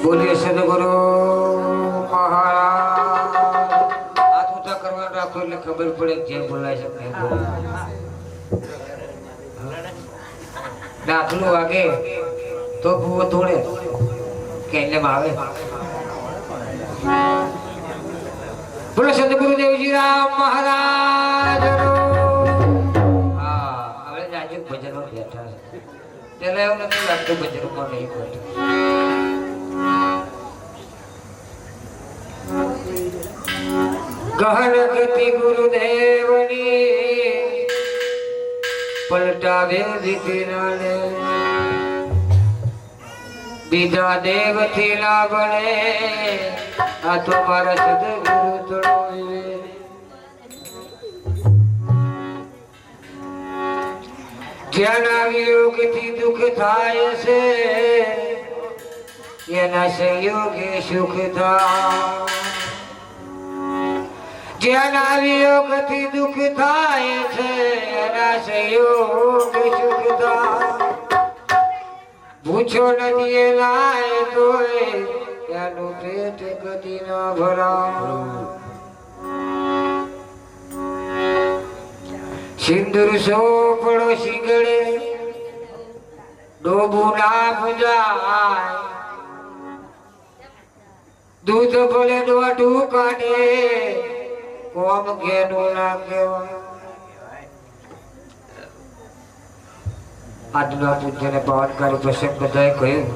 બોલીએ સદગુરુ મહારાજ હાથ ઊંચા કરવા રાખો એટલે ખબર પડે જે બોલાય છે નહીં બોલાય દાખલું વાગે તો ભૂવો તોડે કે એને ભાવે બોલો સદગુરુ દેવજી રામ મહારાજ હા હવે રાજુ ભજનમાં બેઠા છે પેલા એવું નથી લાગતું ભજનમાં નહીં બેઠા ગહન ગતિ ગુરુદેવની પલટાવે વિધિનાને બીજા દેવથી ના બને આ તો મારા સદગુરુ તળોએ જેના વિયોગથી દુઃખ થાય છે એના સંયોગે સુખ થાય જેના વિયોગથી દુઃખ થાય છે એના સંયોગ સુખ થાય પૂછો નથી એના તોય એનું પેટ કદી ના ભરાય સિંદૂર સોપડો શીગડે ડોબું ના પૂજાય દૂધ ભલે દોઢું કાઢે કોમ ઘેનું ના કહેવાય આજના પૂજ્યને પાવનકારી પ્રસંગ બધાએ કહ્યું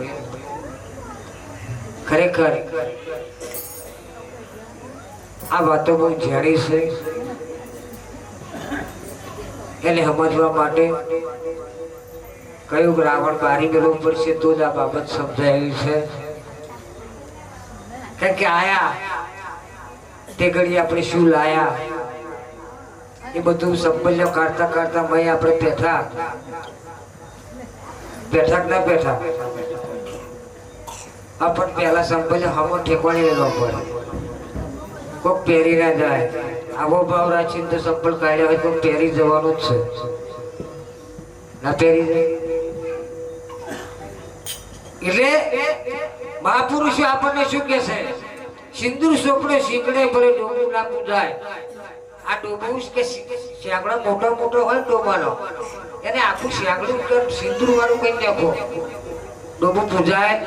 ખરેખર આ વાતો બહુ ઝેરી છે એને સમજવા માટે કયું રાવણ બારી ગયેલો પડશે તો જ આ બાબત સમજાયેલી છે કારણ કે આયા તે ઘડી આપણે શું લાયા એ બધું સંબલ્ય કાઢતા કાઢતા મય આપણે બેઠા ના બેઠા પણ પહેલા સંબલ્ય હમો ઠેકવાની લેવો પડે કોક પહેરી ના જાય આવો ભાવ રાખીને તો સંપલ કાઢ્યા હોય તો પહેરી જવાનું જ છે ના પહેરી જાય એટલે મહાપુરુષો આપણને શું કે છે સિંદૂર સોપડે શીકડે ભલે ડોબું ના પૂજાય આ ડોબું કે શેકડો મોટો હોય ડોબાનો એને આખું શેકડું સિંદૂર વાળું કઈ નાખો ડોબું પૂજાય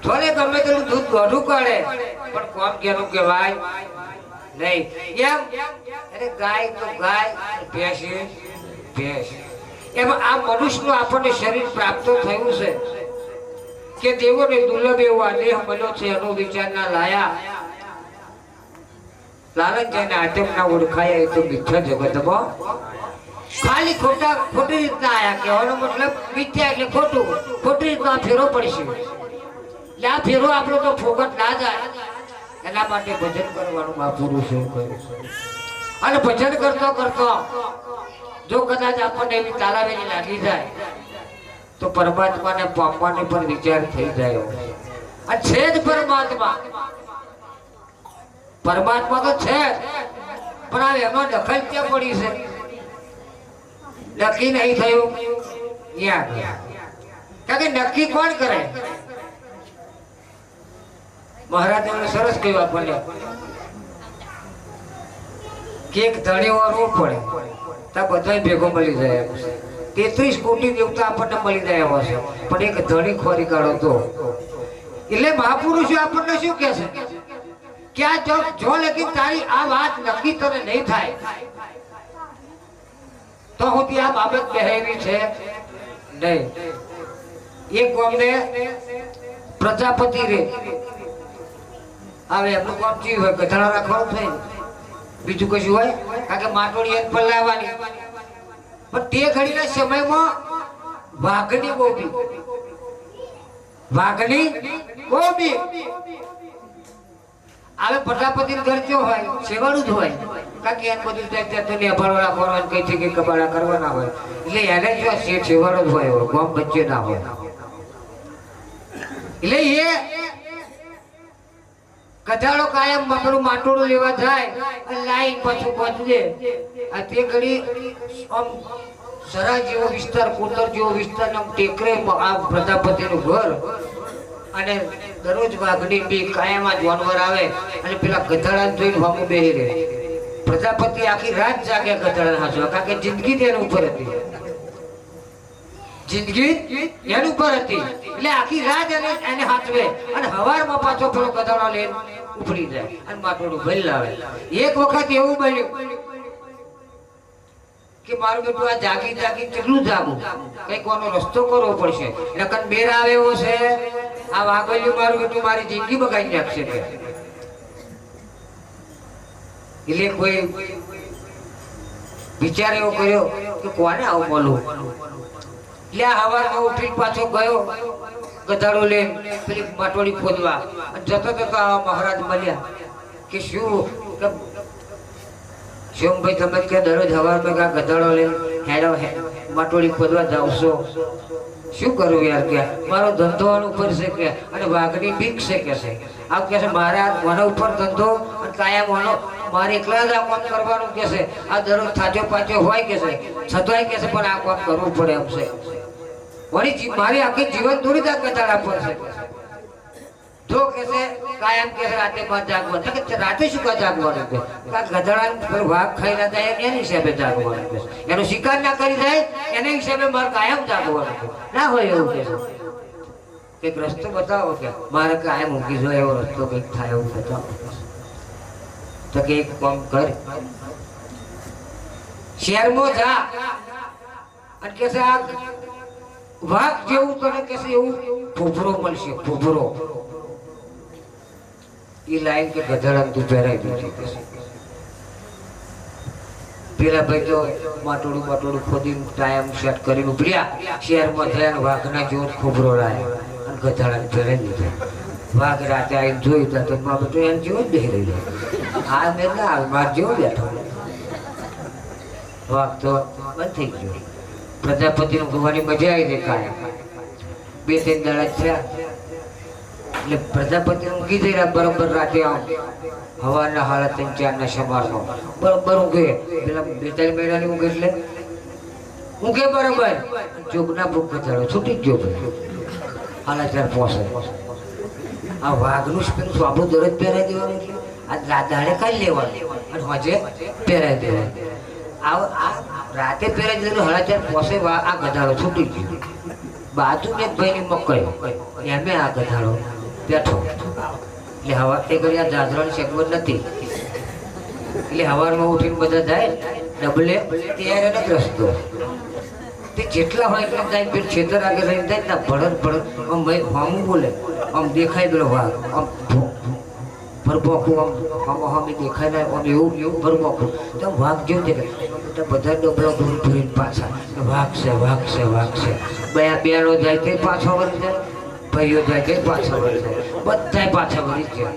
થોડે ગમે તેટલું દૂધ ગઢું કાઢે પણ કોમ કેનું કહેવાય નહીં એમ અરે ગાય તો ગાય ભેંસ ભેંસ એમાં આ મનુષ્યનું આપણને શરીર પ્રાપ્ત થયું છે કે દેવોને દુર્લભ એવો આ દેહ મળ્યો છે એનો વિચાર ના લાયા લાલચ જઈને આચમ ના ઓળખાયા એ તો મિથ્યા જગતમાં ખાલી ખોટી રીતના આયા કહેવાનો મતલબ મિથ્યા એટલે ખોટી રીતના ફેરો પડશે એટલે આ ફેરો આપણો તો ફોગટ ના જાય એના માટે ભજન કરવાનું મહાપુરુષે કહ્યું અને ભજન કરતો જો કદાચ આપણને એવી તાલાવેલી લાગી જાય તો પરમાત્માને પામવાનો પણ વિચાર થઈ જાય આ છે જ પરમાત્મા તો છે પણ આ એમાં દખલ ક્યાં પડી છે નક્કી નહીં થયું કારણ કે નક્કી કોણ કરે મહારાજે સરસ કહ્યું આપણને કે એક ધણી વાળવો પડે તો બધા ભેગો મળી જાય 33 કોટી દેવતા આપણને મળી જાય છે પણ એક ધણી ખોરી કાઢો તો એટલે મહાપુરુષો આપણને શું કહે છે કે આ જો લગી તારી આ વાત નક્કી તને નહીં થાય તો સુધી આ બાબત કહેવી છે નહીં એક ગામને પ્રજાપતિ રે હવે એમનું કામ ચી હોય ગધડા રાખવાનું થાય બીજું કશું હોય કારણ કે માટોડી એક પર લાવવાની પણ તે ઘડીના સમયમાં વાઘની બહુ બી હવે પ્રજાપતિ ઘર કયો હોય સેવાળું જ હોય કારણ કે એને બધું નેભાડો રાખવાનું કઈ છે કે કબાડા કરવાના હોય એટલે એને જો શેઠ સેવાળો જ હોય ગામ વચ્ચે ના હોય એટલે એ ગધાડો કાયમ મકડું માટોડું લેવા જાય લાઈન પાછું પહોંચે આ તે ઘડી આમ સરા જેવો વિસ્તાર કોતર જેવો વિસ્તાર ટેકરે આ પ્રજાપતિનું ઘર અને દરરોજ વાઘની બી કાયમાં જાનવર આવે અને પેલા ગધાડાને જોઈને વામું બેહી રહે. પ્રજાપતિ આખી રાત જાગે ગધાડા હાચવા, કારણ કે જિંદગી તેની ઉપર હતી, જિંદગી એની ઉપર હતી એટલે આખી રાત એને હાચવે અને હવારમાં પાછો પેલો ગધાડો લઈને ઉપડી જાય અને માટોડું ભરી લાવે. એક વખત એવું બન્યું કે મારું બેટું આ જાગી જાગી કેટલું જાગું, કઈક વાનો રસ્તો કરવો પડશે, નકર બેર આવે એવો છે, આ વાગલ્યું મારું બેટું મારી જિંદગી બગાડી નાખશે. એટલે કોઈ વિચાર એવો કર્યો કે કોને આવું બોલું. એટલે હવારમાં ઉઠી પાછો ગયો ગધાડો લઈને પેલી માટોડી ખોદવા. જતો જતો આવા મહારાજ મળ્યા કે શું ભાઈ તમે કે દરરોજ હવારમાં કા ગધાડો લઈને હેડો માટોડી ખોદવા જાવ છો, શું કરવું યાર? કે મારો ધંધો ઉપર છે કે અને વાઘની બીક છે કે છે. આમ કે છે મારા મને ઉપર ધંધો અને કાયમ મારે એકલા જ આ કામ કરવાનું કે છે. આ દરરોજ થાચો પાછો હોય કે છે, છતાંય કે છે પણ આ કામ કરવું પડે એમ છે. મારી આખી જીવન થોડી જ આ ગધાડા પર છે. જો કે છે કાયમ કે રાતે માં જાગવાનું, રાતે શું કા જાગવાનું કે ગધાડા વાઘ ખાઈ ના જાય એની હિસાબે જાગવાનું કે એનો શિકાર ના કરી જાય એના હિસાબે મારે કાયમ જાગવાનું ના હોય એવું કે કઈક રસ્તો બતાવો કે મારે કાયમ ઊંઘી જાય એવો રસ્તો કઈક થાય એવું બતાવો. તો કે એક કામ કર, શહેરમાં જા અને કે છે આ વાઘ જેવું તને કે છે એવું ભૂભરો મળશે, ભૂભરો. એ લાઈન કે ગધાડા તું પહેરાઈ દીધી કે પેલા ભાઈ તો માટોડું ખોદીને ટાઈમ સેટ કરીને ઉપડ્યા, શહેરમાં થયા વાઘના જેવો ખોબરો લાયા અને ગધાડાને પહેરાઈ દીધા. વાઘ રાતે આવીને જોયું તો મા બેટો એને જેવો જ બેહી રહ્યો, આ મેં ના આવે માર જેવો બેઠો. વાઘ તો બંધ થઈ ગયો. પ્રજાપતિને જોવાની મજા આવી ગઈ. કાયમ 2-3 દાડા થયા એટલે પ્રજાપતિ ઊંઘી જઈ રહ્યા બરોબર. રાતે આમ હવાના હાલત 3-4 ના સમારનો બરોબર ઊંઘે. પેલા 2-3 મહિનાની ઊંઘ એટલે ઊંઘે બરોબર. જોગના ભૂખ ગધાડો છૂટી જ ગયો ભાઈ. હાલા 4 પોસે આ વાઘનું પેલું સ્વાબુ દરજ પહેરાઈ દેવાનું, એટલે આ દાડે કાઢી લેવાનું અને હોજે પહેરાઈ દેવાનું. રાતે પહેરાઈ દીધું 4:30 પોસે આ ગધાડો છૂટી ગયો. બાજુ એક ભાઈની મકઈ એમે આ ગધાડો બેઠો. એટલે હવા એ ઘડી આ જાજરાની સગવડ નથી એટલે હવારમાં ઉઠીને બધા જાય ડબલે ત્યારે નથી રસ્તો. તે જેટલા હોય એટલા જાય પેટ છેતર આગળ રહીને જાય ને ભડર આમ હામું બોલે, આમ દેખાય પેલો વાઘ આમ ભરબોખું આમ હામી દેખાય ને આમ એવું ભરબોખું તો વાઘ જેવું દેખાય. બધા ડબલો ભરીને પાછા વાઘ છે. બેનો જાય તે પાછો વળી જાય, ભાઈઓ જાય તે પાછા વળી જાય, બધા પાછા વળી જાય.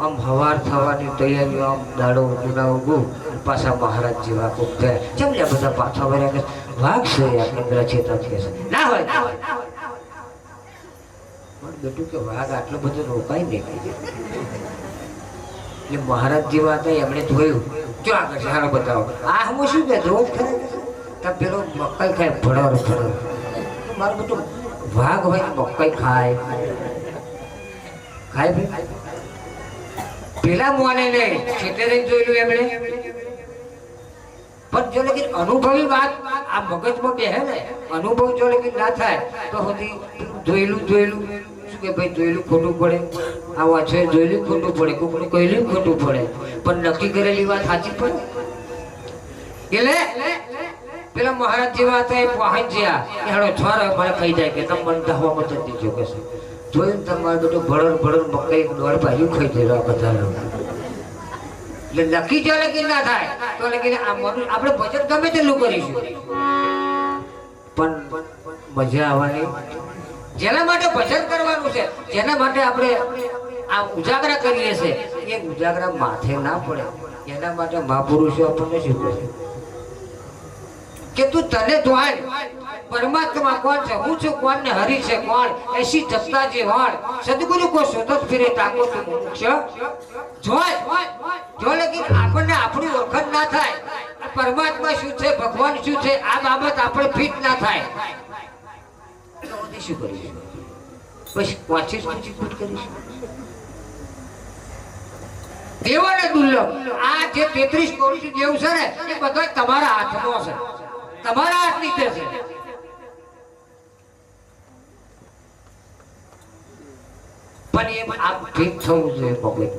આમ હવાર થવાની તૈયારીઓ, આમ દાડો ઉગું પાછા મહારાજ જેવા ખૂબ થયા. ચમ બધા પાછા વળ્યા વાઘ છે આપણે ચેતા છે ના હોય બેટું કે વાઘ આટલો બધો રોકાય નહીં. એટલે મહારાજ જેવા હતા એમણે જોયું જો આગળ સારો બતાવો. આ હું શું કે રોજ ખરે ત્યાં પેલો મકાઈ ખાય ભડર. મારું બધું વાઘ હોય મકાઈ ખાય ભાઈ. પેલા મોને નહીં ખેતરે જોયેલું એમણે. પણ જો લેકિન અનુભવી વાત આ મગજમાં બેહે ને, અનુભવ જો લેકિન ના થાય તો સુધી જોયેલું શું કે ભાઈ જોયેલું ખોટું પડે, આ વાંચે જોયેલું ખોટું પડે, કોકનું કહેલું ખોટું પડે, પણ નક્કી કરેલી વાત સાચી પડે. એટલે પેલા મહારાજ જેવા હતા એ પહોંચ ગયા હેડો છોરા મને કહી જાય કે તમે મને દહવામાં જ દીજો કે છે. જોયું તમારે બધું ભડર મકાઈ દોડ બાજુ ખાઈ ગયેલો આ બધા. એટલે નક્કી જો લેકિન ના થાય તો લેકિન આપણે ભજન ગમે તેટલું કરીશું પણ મજા આવવાની. જેના માટે ભજન કરવાનું છે, જેના માટે આપણે આ ઉજાગરા કરીએ છીએ એ ઉજાગરા માથે ના પડે. એના માટે મહાપુરુષો આપણને શું કહે કે તું તને જોઈ પરમાત્મા કોણ છે, હું છું કોણ ને હરિ છે કોણ, એસી જપતા જે હોણ સદગુરુ કો સતત ફિરે તાકો તું મોક્ષ જો લેકિન આપણને આપણી ઓળખાણ ના થાય, પરમાત્મા શું છે, ભગવાન શું છે, આ બાબત આપણે ફિટ ના થાય તો શું કરીશું? પછી વાંચી કૂટ કરીશ. દેવાને દુર્લભ આ જે 33 કરોડ દેવ છે ને એ બધો તમારા હાથમાં છે, તમારા હાથ નીચે છે. પણ એમ આ ઠીક થવું જોઈએ. પબ્લિક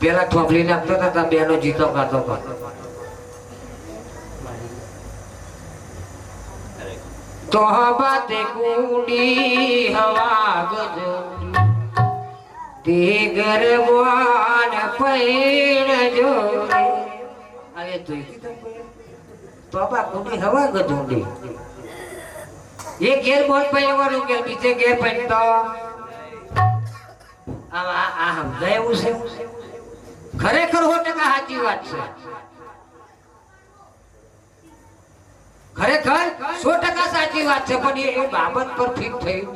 પેલા થોપલી નાખતો હતા, બેનો જીતો ગાતો હતો. તો બાતે કુડી હવા ગજોડી તે ગરબાન પૈણ જોડે. અરે તો બા કુડી હવા ગજોડી એ ઘેર બોલ પૈવાનું કે બીજે ઘેર પૈતો આ સમજાય એવું છે. ખરેખર 100% સાચી વાત છે. ખરેખર 100% સાચી વાત છે. પણ એ બાબત પર ફિટ થયું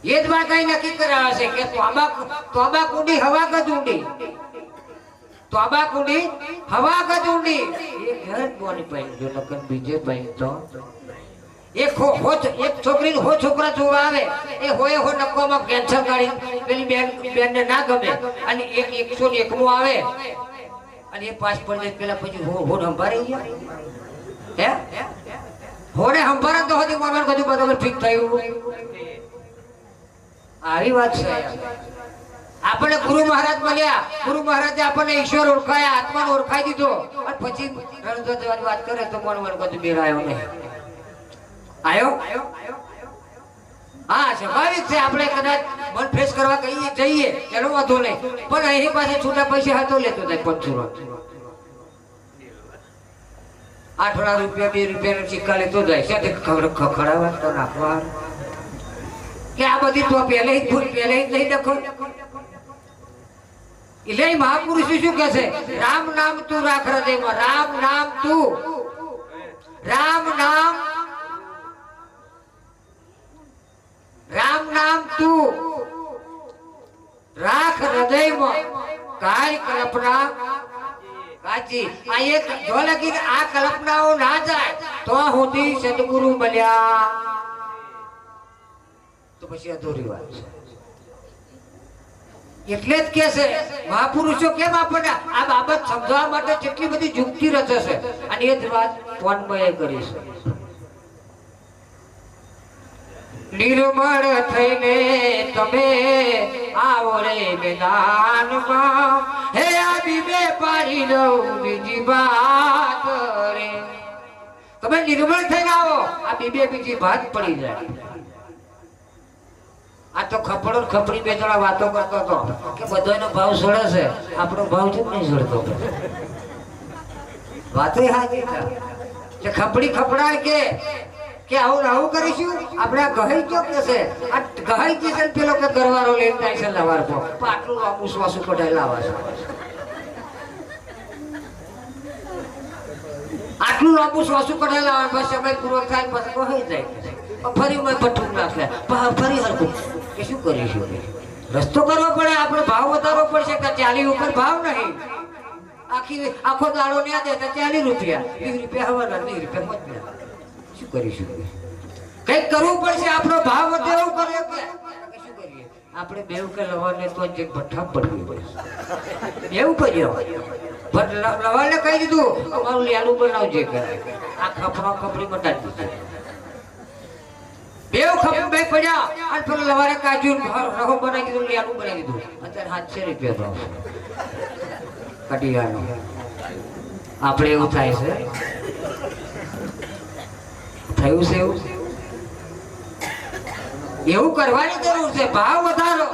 એ જ વાત અહીં નક્કી કરાવે છે કે તોબા કુંડી હવા ગજુંડી, તોબા કુંડી હવા ગજુંડી એ ઘર બોની પાઈ જો નકન બીજે પાઈ તો એક છોકરી હો છોકરા જોવા આવે એ હોય હો નક્કોમાં કેન્સર ગાડી પેલી બેન ને ના ગમે અને એક 101 મો આવે અને એ પાસ પર જાય પેલા પછી હો સંભાળી ગયા હે હોને સંભાળે તો હોદી મારવાનું બધું બરાબર ઠીક થયું. આવી વાત છે. આપણે ગુરુ મહારાજ મળ્યા, ગુરુ મહારાજે આપણને ઈશ્વર ઓળખાયા, આત્માને ઓળખાઈ દીધો અને પછી રણજો જવાની વાત કરે તો મન બધું બેરાયો નહીં આયો. હા સ્વાભાવિક છે. આપણે કદાચ મન ફ્રેશ કરવા કહીએ જઈએ એનો વાંધો નહીં, પણ અહીં પાસે છૂટા પૈસા હાથો લેતો જાય 500 8 રૂપિયા 2 રૂપિયા સિક્કા લેતો જાય. સાથે ખખડાવા તો નાખવા કે આ બધી તો પહેલે જ નહીં દેખો. એટલે મહાપુરુષ શું કહે છે? રામ નામ તું રાખ હૃદયમાં, રામ નામ તું, રામ નામ તું રાખ હૃદયમાં. કાય કલ્પના કાચી. આ એક જો લગી આ કલ્પનાઓ ના જાય તો સુધી સદગુરુ મળ્યા તો પછી અધૂરી વાત છે. એટલે જ કે છે મહાપુરુષો કેમ આપણને આ બાબત સમજાવવા માટે કેટલી બધી યુક્તિ રચે છે અને એ જ વાત ફોનમાં કરી છે. નિર્મળ થઈને તમે આવો રે મેદાનમાં, હે આ બીબે પાડી દઉં બીજી વાત રે. તમે નિર્મળ થઈને આવો, આ બીબે બીજી વાત પડી જાય. આ તો ખપડો ખપડી બે જણા વાતો કરતો હતો કે બધાનો ભાવ સડે છે, આપણો ભાવ જ નહીં સડતો. વાતો હાજી છે. ખપડી ખપડાય કે આવું કરીશું આપણે. આ ગહી ક્યો કે છે? આ ગહી કે છે પેલો કે ઘરવાળો લઈને જાય છે લવાર પર આટલું લાંબુ શ્વાસુ કઢાઈ લાવે છે, આટલું લાંબુ શ્વાસુ કઢાઈ લાવે. બસ સમય પૂરો થાય પછી ગહી જાય, ફરી મેં ભઠ્ઠું નાખે, ફરી હરખું કે શું કરીશું? રસ્તો કરવો પડે, આપણે ભાવ વધારવો પડશે. કે 40 ઉપર ભાવ નહીં, આખો દાડો ને દે તો 40 રૂપિયા 20 રૂપિયા હવાના 20 રૂપિયા મજના. શું કરીશું? કઈક કરવું પડશે. આપણો ભાવ વધે એવું કરે કે શું કરીએ? આપણે બેવ કે લવાને તો જે ભઠ્ઠા પડવી પડે એવું કર્યો. લવાને કહી દીધું અમારું લેલું બનાવજે કે આ ખપડો ખપડી મટાડી દીધું. બેવ ખપ બે પડ્યા અને પેલો લવાને કાજુ રહો બનાવી દીધું, લેલું બનાવી દીધું. અત્યારે 700 રૂપિયા તો કટિયાનો. આપણે એવું થાય છે, થયું છે એવું કરવાની જરૂર છે. ભાવ વધારો.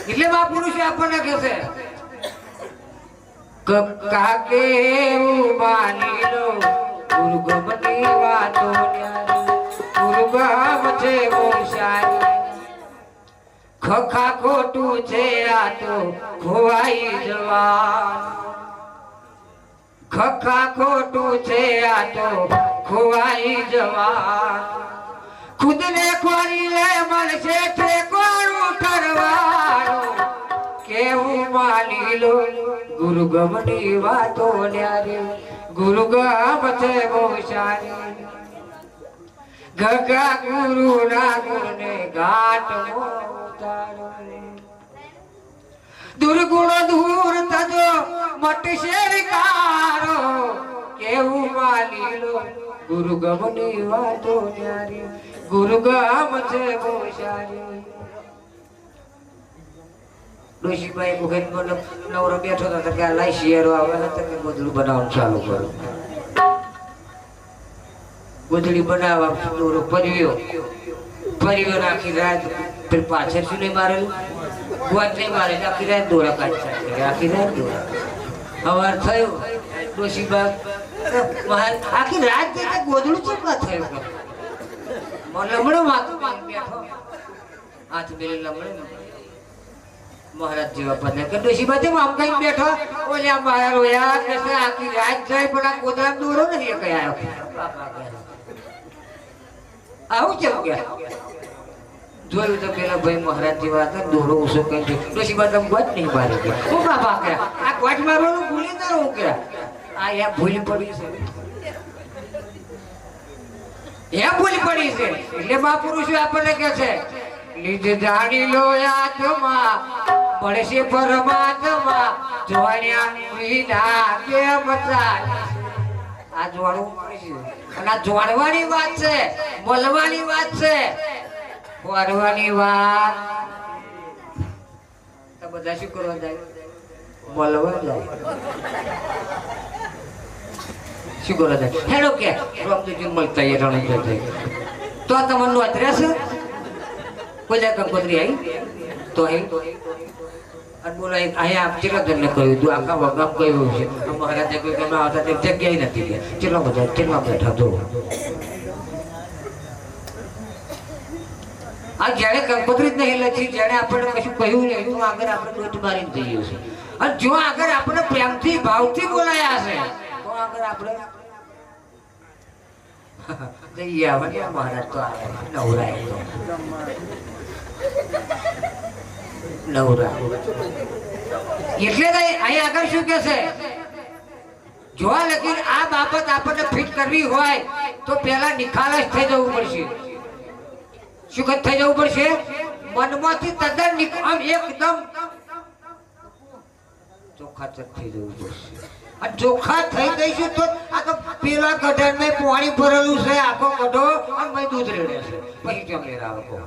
એટલે મહાપુરુષો આપણને કહે છે કાકે માની લો દુર્ગમની વાતો દુર્ગમ છે બહુ સારી. ખખા ખોટું છે આ તો ખોવાઈ જવા. ખખા ખોટું છે આ તો ખોવાઈ જવા. ખુદને ખોરી લે મળશે ઠેકોણું ઠરવાનું. કેવું માની લો ગુરુ ગમની વાતો ન્યારે ગુરુ ગામ છે ભોશારી ગગા ગુરુ ના ગુરને ઘાટ ઉતારો દુર્ગુણ દૂર થજો મટશે વિકારો કેવું માલીલો ગુરુ ગમની વાતો ન્યારી ગુરુ ગામ છે ભોશારી ડોશીભાઈ મુખેન નવરો બેઠો હતો કે લાઈ શિયારો આવે તો કે ગોદડું બનાવવાનું ચાલુ કરો ગોદડી બનાવવા દોરો પરિવ્યો આખી રાત પછી પાછળ શું નહીં મારેલું ગોત નહીં મારે આખી રાત દોરા કાઢી આખી રાત દોરા સવાર થયું ડોશીબા આખી રાત ગોદડું ચપલા થયું લમણો માથું બેઠો હાથ બે લમણે મહારાજ જેવા પદે કે ડોશીબા તેમ આમ કઈ બેઠો ઓલે આમ બહાર રોયા કે આખી રાત જાય પણ આ ગોદડા દોરો નથી કઈ આવ્યો આવું કેમ કે જોયું તો પેલા ભાઈ મહારાજ જેવા હતા દોરો ઓછો કઈ છે ડોશીબા તમે ગોટ નહીં મારે કે હું બાપા કે આ ગોટ મારવાનું ભૂલી ના રહું કે આ યા ભૂલી પડી છે યા ભૂલી પડી છે એટલે મહાપુરુષો આપણને કે છે નિજ જાણી લો આત્મા પડશે પરમાત્મા જોણ્યા વિના કેમ ચાલે આ જોડવું પડશે અને આ જોડવાની વાત છે બોલવાની વાત છે બોલવાની વાત તો બધા શું કરવા જાય બોલવા જાય શું કરવા જાય હેડો કે રોમજી મળતા એ રણ જઈ તો આ તમારું અત્રે છે કોઈ જા કંકોત્રી આવી તો આવી અને બોલો અહીંયા ચેટલા જણને કહ્યું તું આખા વગામ કહ્યું છે મહારાજે કહ્યું કે એમાં આવતા તે જગ્યાએ નથી ગયા ચેટલા બધા ચેટલા બેઠા તો આ જ્યારે કંકોત્રી જ નહીં લખી જ્યારે આપણે કશું કહ્યું નહીં એનું આગળ આપણે દોટ મારીને જઈએ છીએ અને જો આગળ આપણે પ્રેમથી ભાવથી બોલાયા છે તો આગળ આપણે જઈએ આવે મહારાજ તો આવ્યા નવરાય નવરા એટલે અહીં આગળ શું કે છે જો લખી આ બાબત આપણને ફિટ કરવી હોય તો પેલા નિખાલસ થઈ જવું પડશે શું થઈ જવું પડશે મનમાંથી તદ્દન આમ એકદમ ચોખ્ખા થઈ જવું પડશે અને ચોખ્ખા થઈ જઈશું તો આ તો પેલા ગઢામાં પાણી ભરેલું છે આખો ગઢો અને મેં દૂધ રેડે છે પછી કેમ લેરા લોકો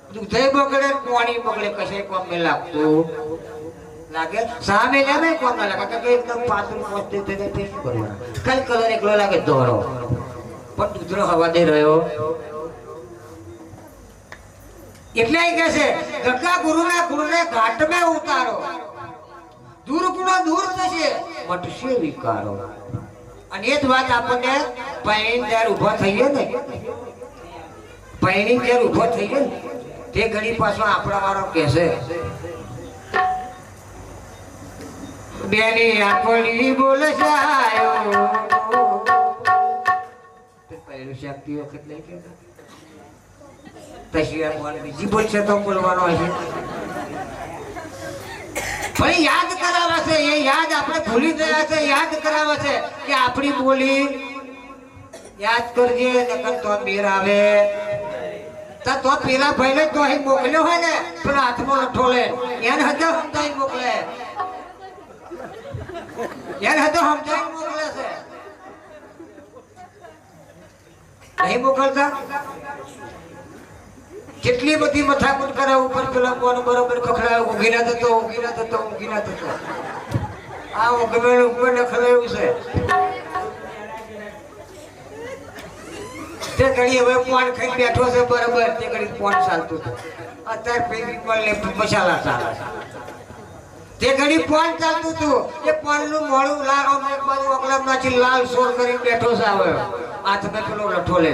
દૂધે બગડે પાણી બગડે કશે કોમ ને લાગતું લાગે સામે લેમે કોમ ના લાગે કે એકદમ પાતળું પોતે થઈ જાય શું કરવાનું ખાલી કલર એકલો લાગે દોરો પણ દૂધનો હવા દે રહ્યો એટલે એ કહે છે ગગા ગુરુને ઘાટમાં ઉતારો દૂર ગુણો દૂર થશે મટશે વિકારો અને એ જ વાત આપણને પૈણી જ્યારે ઉભો થઈએ ને પૈણી જ્યારે ઉભો થઈએ ને તે ઘડી પાછો આપણા વાળો કહેશે બેની આપણી બોલશાયો પહેલું શક્તિ વખત નહીં કહેતા તશિયા બોલ બીજી બોલશે તો બોલવાનો હશે પણ યાદ કરાવે છે એ યાદ આપણે ભૂલી ગયા છે યાદ કરાવે છે કે આપણી બોલી યાદ કરજે નકર તો મેર આવે તો પેલા ભાઈને તો અહીં મોકલ્યો હોય ને પેલા હાથમાં લઠ્ઠો લે એને હતો સમજાઈ મોકલે એને હતો સમજાઈ મોકલે છે નહીં મોકલતા કેટલી બધી મથાકૂટ કરે ઉપર પેલા કોણ બરોબર ખખડાયો ઊંઘી ના થતો આ ઊંઘવેલ ઉપર નખડાયું છે તે ઘડી હવે પોન ખાઈ બેઠો છે બરોબર તે ઘડી પોન ચાલતું હતું અત્યારે પેલી પણ લે મસાલા ચાલે તે ઘડી પોન ચાલતું હતું એ પોન નું મોડું લાલ એક બાજુ અગલા માંથી લાલ સોર કરીને બેઠો છે હવે હાથમાં પેલો લઠ્ઠો લે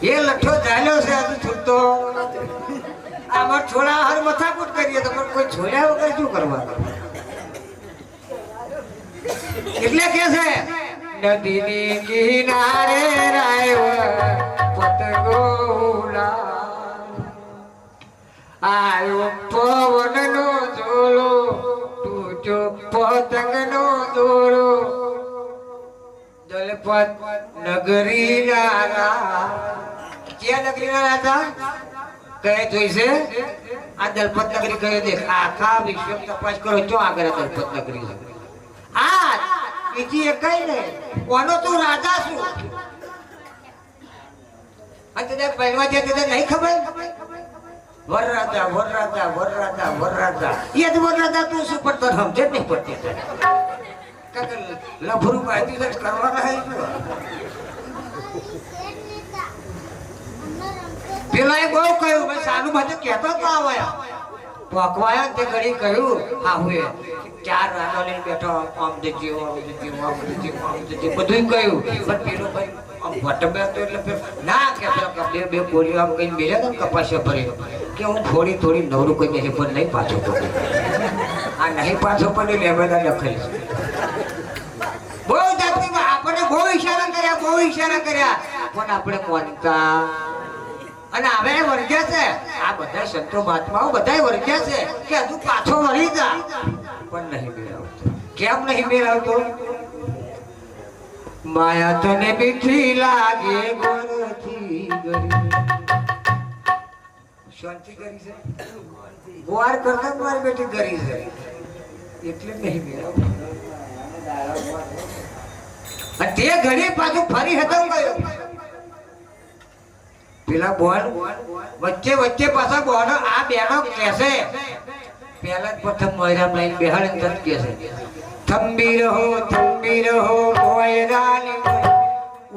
એ લઠ્ઠો ચાલ્યો છે હજુ છૂટતો આમાં છોડા હર મથાકૂટ કરીએ તો પણ કોઈ છોડ્યા વગર શું કરવાનું એટલે કે છે નદીની કિનારે પતંગો આયો પવનનો ઝોલો તૂટ્યો જો પતંગનો દોરો દલપત નગરી ના ક્યાં નગરી ના રાજા કહે જોઈશે આ દલપત નગરી કહે દેખ આખા વિશ્વ તપાસ કરો જો આગળ દલપત નગરી આ બીજી એક કઈ ને કોનો તું રાજા છું અને પહેલવા જે નહીં ખબર વરરાજા વરરાજા વરરાજા વરરાજા એ જ વરરાજા તું શું પડતો સમજે નહીં પડતી લફરું બાજુ જ કરવાના હે પેલા બહુ કહ્યું મેં સાનું માટે કહેતો તો આવ્યા પકવાયા તે ઘડી કહ્યું હા હુએ ચાર રાનો લઈને બેઠો આમ દેજી આમ દેજી આમ દેજી આમ દેજી બધું કહ્યું પણ પેલો ભાઈ આમ વટમે તો એટલે ના કે બે બોલ્યો આમ કઈ બેઠા ને કપાસિયા ભરી કે હું થોડી નવરું કહી દે પણ નહીં પાછો પડે આ નહીં પાછો પડે લેવાના લખેલી બહુ જાતની આપણે બહુ ઈશારા કર્યા પણ આપણે મોનતા અને હવે વર્ગ્યા છે આ બધા સંતો મહાત્માઓ બધા વર્ગ્યા છે કે હજુ પાછો વળી જા પણ નહીં મેળવતો કેમ નહીં મેળવતો માયા તને મીઠી લાગે ગોરથી ગરી શાંતિ કરી છે ગોવાર કરતા મારી બેટી ગરી છે એટલે નહીં મેળવતો અને તે ઘડી પાછું ફરી હતમ ગયો પેલા બોલ વચ્ચે પાછા બોલ આ બેનો કહેશે પહેલા જ પ્રથમ મોયરામ લઈને બેહાડીને તત કહેશે થંબી રહો મોયરાની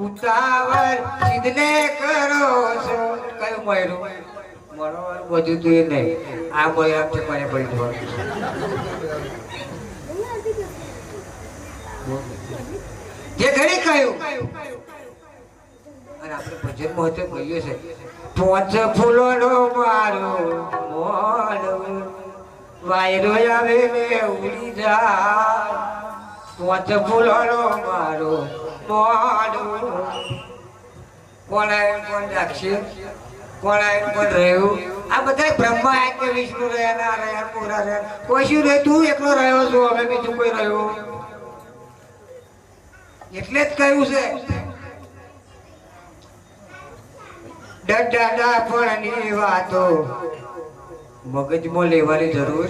ઉતાવળ સિદ્ધને કરો છો કયું મોયરું મરવાનું બધું તો એ નહીં આ મોયરામ છે મને પડી જવાનું જે ઘડી કહ્યું અને આપણે ભજન મહોત્સવ કહીએ છે પોચ ફૂલોનો મારો મોડ વાયરો આવે ને ઉડી જાય પોચ ફૂલોનો મારો મોડ કોણ રાખશે કોણ રહ્યું આ બધા બ્રહ્મા કે વિષ્ણુ રહ્યા ના રહ્યા પૂરા રહ્યા કોઈ શું રહે તું એકલો રહ્યો છું હવે બીજું કોઈ રહ્યું એટલે જ કહ્યું છે દાદા પણ ની વાતો મગજમાં લેવાની જરૂર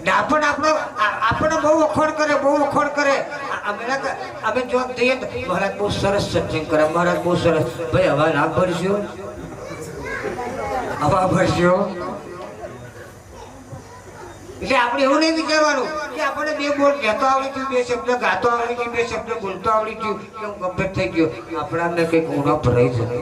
ડાપણ આપણને બહુ વખોડ કરે અમે જો જઈએ મહારાજ બહુ સરસ સત્સંગ કરે મહારાજ બહુ સરસ ભાઈ હવા ના ભરશો એટલે આપણે એવું નહીં વિચારવાનું કે આપણને બે બોલ કહેતો આવડી ગયું બે શબ્દ ગાતો આવડી ગયું બે શબ્દ બોલતો આવડી ગયું કે હું ગંભીર થઈ ગયો આપણાને કંઈક ઊંડા ભરાઈ જાય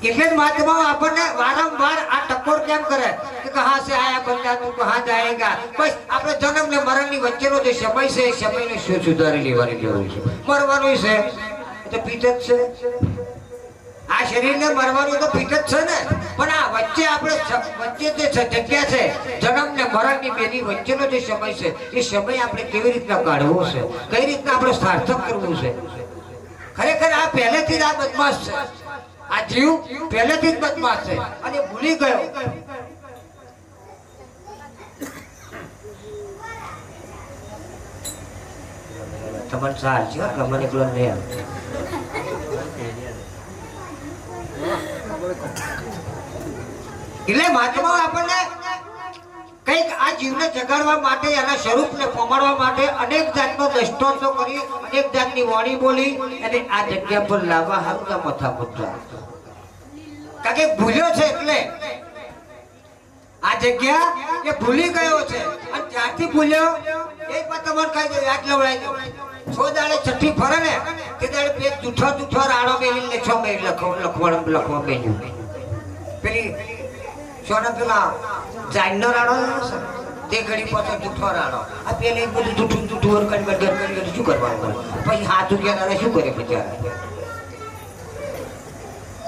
એટલે જ મહાત્માઓ આપણને વારંવાર આ ટકોર કેમ કરે કે કહા સે આયા બંદા તું કહા જાયેગા બસ આપણે જન્મ ને મરણ ની વચ્ચેનો જે સમય છે એ સમયને શું સુધારી લેવાની જરૂર છે મરવાનું છે તો પીત જ છે આ શરીરને મરવાનું તો પીત જ છે ને પણ આ વચ્ચે આપણે વચ્ચે જે જગ્યા છે જન્મ ને મરણ ની બેની વચ્ચેનો જે સમય છે એ સમય આપણે કેવી રીતના કાઢવો છે કઈ રીતના આપણે સાર્થક કરવું છે ખરેખર આ પહેલેથી જ આ બદમાશ છે આ જીવ પહેલેથી જ બદમાશ છે અને ભૂલી ગયો તમને સાર છે મને એકલો નહીં આવે એટલે મહાત્માઓ આપણને કઈક આ જીવને જગાડવા માટે એના સ્વરૂપને પમાડવા માટે અનેક જાતનો દ્રષ્ટાંતો કરી અનેક જાતની વાણી બોલી અને આ જગ્યા પર લાવવા હાથના મથા પુત્ર કારણ કે ભૂલ્યો છે એટલે આ જગ્યા એ ભૂલી ગયો છે અને ત્યાંથી ભૂલ્યો એ પણ તમને કઈ દે યાદ લવડાઈ દો છો દાડે છઠ્ઠી ફરે ને તે દાડે બે જૂઠો રાડો મેલીને છ મેં લખવા મેલ્યું પેલી સોના પેલા જાનનો રાડો તે ઘડી પાછો જૂઠો રાડો આ પેલી બધું જૂઠું કરી શું કરવાનું પછી હાથ ઉગ્યા શું કરે બિચારા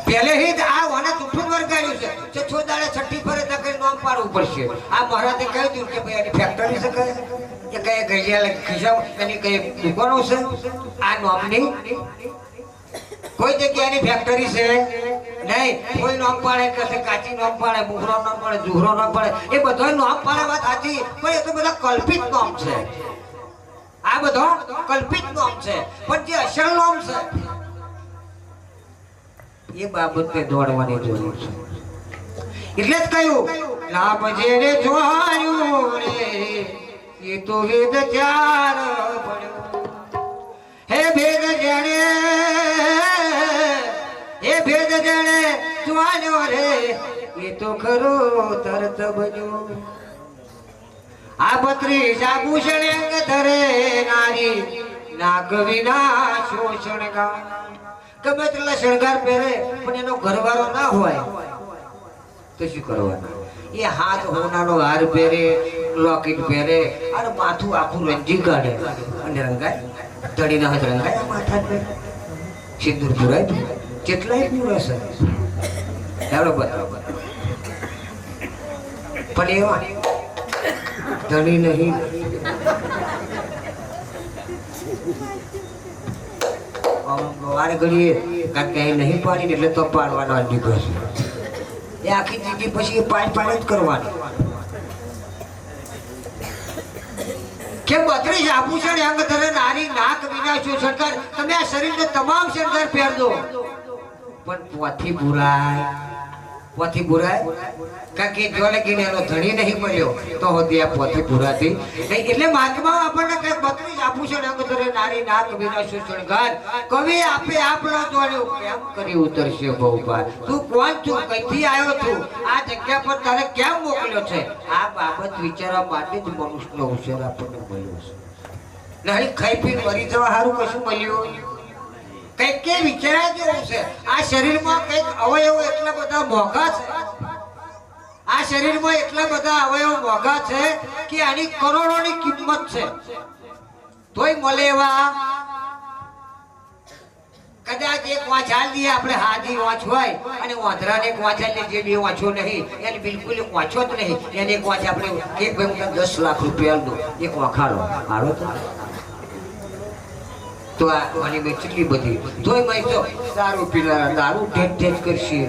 પહેલેથી જ આ વાને જૂઠું વર્ગાડ્યું છે છો દાડે છઠ્ઠી ફરે તો કઈ નામ પાડવું પડશે આ મહારાજે કહી દીધું કે ભાઈ એની ફેક્ટરી છે કે કઈ ગઈયા ખિસ્સા એની કઈ દુકાનો છે આ નામની કોઈ જગ્યાની ફેક્ટરી છે નહીં કોઈ નામ પાડે કે કાચી નામ પાડે મુખરો નામ પાડે જુહરો નામ પાડે એ બધો નામ પાડે વાત સાચી પણ એ તો બધા કલ્પિત નામ છે આ બધો કલ્પિત નામ છે પણ જે અસલ નામ છે એ બાબતે દોડવાની જરૂર છે એટલે જ કહ્યું લાભ જેને જોયું રે એ તો વેદ ચાર ભણ્યો હે ભેદ જાણે એ ભેદ જાણે જોવાનો રે એ તો ખરો તરત બન્યો આ 32 આભૂષણ અંગ ધરે નારી નાગ વિના શોષણ ગા ગમે તેટલા શણગાર પહેરે પણ એનો ઘરવાળો ના હોય તો શું કરવાનું એ હાથ હોનાનો હાર પહેરે લોકેટ પહેરે અને માથું આખું રંજી કાઢે અને રંગાય ધડીના હાથ રંગાય માથા પહેરે સિંદૂર પુરાય કેટલાય પૂરા છે એવડો બતાવો પણ એવા ધણી નહીં વારે ઘડીએ કારણ કે નહીં પાડી એટલે તો પાડવાનો દીધો છે એ આખી જિંદગી પછી પાડ જ કરવાની કે 32 આભૂષણ અંગ ધરે નારી નાક વિના શોષણ તમે આ શરીરને તમામ શણગાર પહેરજો પણ પોથી બુરાય કારણ કે જો લગીને એનો ધણી નહીં મળ્યો તો હોતી આ પોથી બુરાતી નહીં એટલે મહાત્મા આપણને કઈ 32 આભૂષણ અંગ ધરે નારી નાક વિના શોષણ કવિ આપે આપણો જોડ્યો કેમ કરી ઉતરશે બહુપાર તું કોણ છું કઈથી આવ્યો છું આ જગ્યા પર તારે કેમ મોકલ્યો છે આ બાબત વિચારવા માટે જ મનુષ્યનો હોશિયાર આપણને મળ્યો છે નહીં ખાઈ પી મરી જવા સારું કશું મળ્યું કઈક કે વિચારા જેવું છે આ શરીરમાં કઈક અવયવો એટલા બધા મોંઘા છે આ શરીરમાં એટલા બધા અવયવો મોંઘા છે કે આની કરોડોની કિંમત છે તોય મળે એવા કદાચ એક વાંચ હાલ દઈએ આપણે હાજી વાંચ હોય અને વાંધરાને એક વાંચ હાલ જે બે વાંચો નહીં એને બિલકુલ વાંચો જ નહીં એને એક વાંચ આપણે એક ભાઈ હું 10 લાખ રૂપિયા દો એક વાંખાડો હારો તો આ મને મેં કેટલી બધી તોય મેં તો દારૂ પીનારા દારૂ ઠેઠ કરશે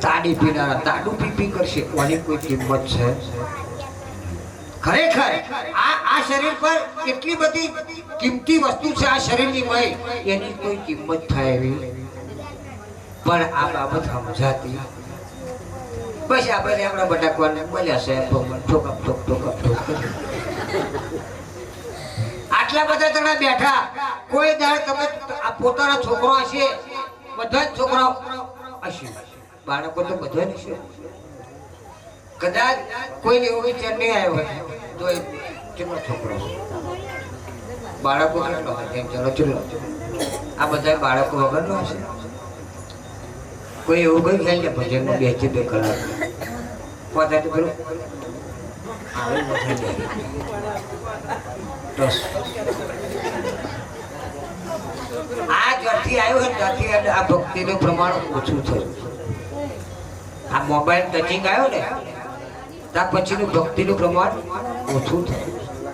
તાડી પીનારા તાડું પીપી કરશે કોની કોઈ કિંમત છે ખરેખર આ શરીર પર કેટલી બધી કિંમતી વસ્તુ છે આ શરીરની મય એની કોઈ કિંમત થાય એવી પણ આ બાબત સમજાતી બસ આપણે આપણા બટાકવાને બોલ્યા છે ઠોકપ ઠોક આટલા બધા જણા બેઠા કોઈ દાડ તમે પોતાના છોકરો હશે બધા જ છોકરાઓ હશે બાળકો તો બધા હશે કદાચ કોઈ એવો વિચાર નહીં આવ્યો તો એ કેટલો છોકરો બાળકો કેટલો ચલો આ બધા બાળકો વગરનો હશે કોઈ એવું કઈ ખ્યાલ છે ભજનમાં 2 કલાક પોતા તો પેલું આવે આ જ્યારથી આવ્યો હોય ત્યારથી આ ભક્તિનું પ્રમાણ ઓછું થયું આ મોબાઈલ ટચિંગ આવ્યો ને ત્યાર પછીનું ભક્તિનું પ્રમાણ ઓછું થયું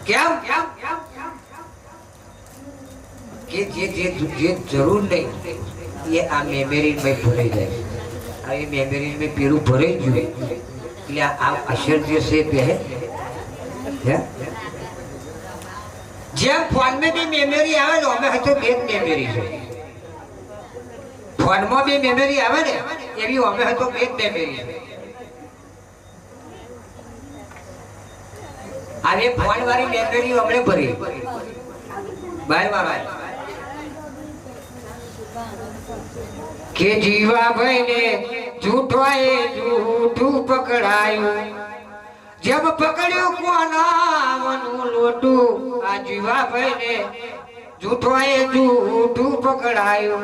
કેમ કે જે જરૂર નહીં એ આ મેમરી માં ભરાઈ જાય આ એ મેમરી માં પેલું ભરાઈ ગયું એટલે આ અસર જે છે તે જેમ ફોન में भी मेमोरी આવે ને અમે હજુ બે મેમરી છે ફોન માં બે મેમરી આવે ને એવી અમે હજુ બે મેમરી છે આ ફોન વાળી મેમરી અમને ભરી બાર વાળા કે જીવા ભાઈ ને જૂઠવાએ જૂઠું પકડાયું जब पकड़ियो कोनावनु लोटू आ जीवा भाई ने झूठवाए झूठू पकड़ायो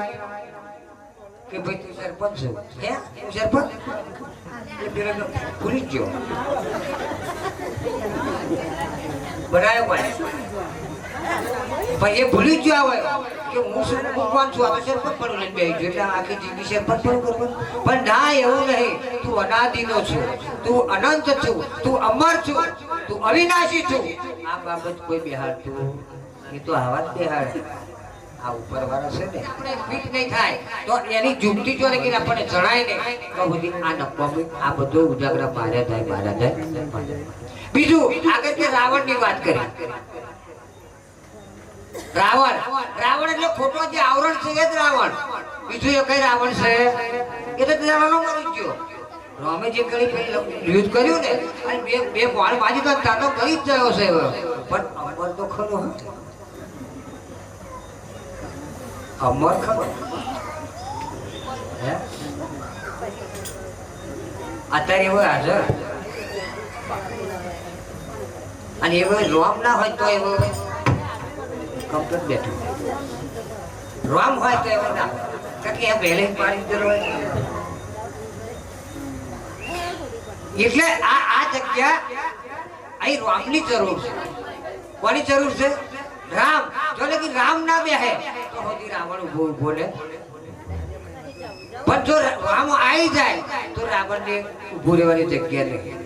કે ભાઈ તું સરપંચ છો હે તું સરપંચ એ પેલો ભૂલી ગયો બનાયો ભાઈ એ ભૂલી ગયો હોય કે હું શું ભગવાન છું આ સરપંચ પણ લઈને બેસી ગયો એટલે આખી જિંદગી સરપંચ પણ કરવાનું પણ ના એવું નહીં તું અનાદિનો છો તું અનંત છું તું અમર છું તું અવિનાશી છું આ બાબત કોઈ બેહાડતું એ તો આવા જ બેહાડ આ ઉપરવાળા છે ને આપણે ફિટ નહીં થાય તો એની જુગતી જો ને કે આપણને જણાય ને તો બધી આ નકમી આ બધો ઉજાગરા માર્યા થાય. બીજું આગળ કે રાવણની વાત કરી. રાવણ એટલે ખોટો જે આવરણ છે એ જ રાવણ. બીજું એ કઈ રાવણ છે એ તો જવાનો મરી ગયો. રામે જે કરી યુદ્ધ કર્યું ને અને બે બાણ માજી તો તાતો કરી જ ગયો છે. પણ અમર તો ખરો, અમર ખબર હે અત્યારે એવો હાજર અને એવો રોમ ના હોય તો એવો કમ્પ્લીટ બેઠો. રોમ હોય તો એવો ના કારણ કે એ બેલેન્સ પાડી દીધેલો હોય. એટલે આ જગ્યા અહીં રામની જરૂર છે. કોની જરૂર છે? રામ. જો કે રામ ના બેહે તો હોદી રાવણ ઉભો બોલે. પણ જો રામ આવી જાય તો રાવણ ને ઉભો રહેવાની જગ્યા નહીં.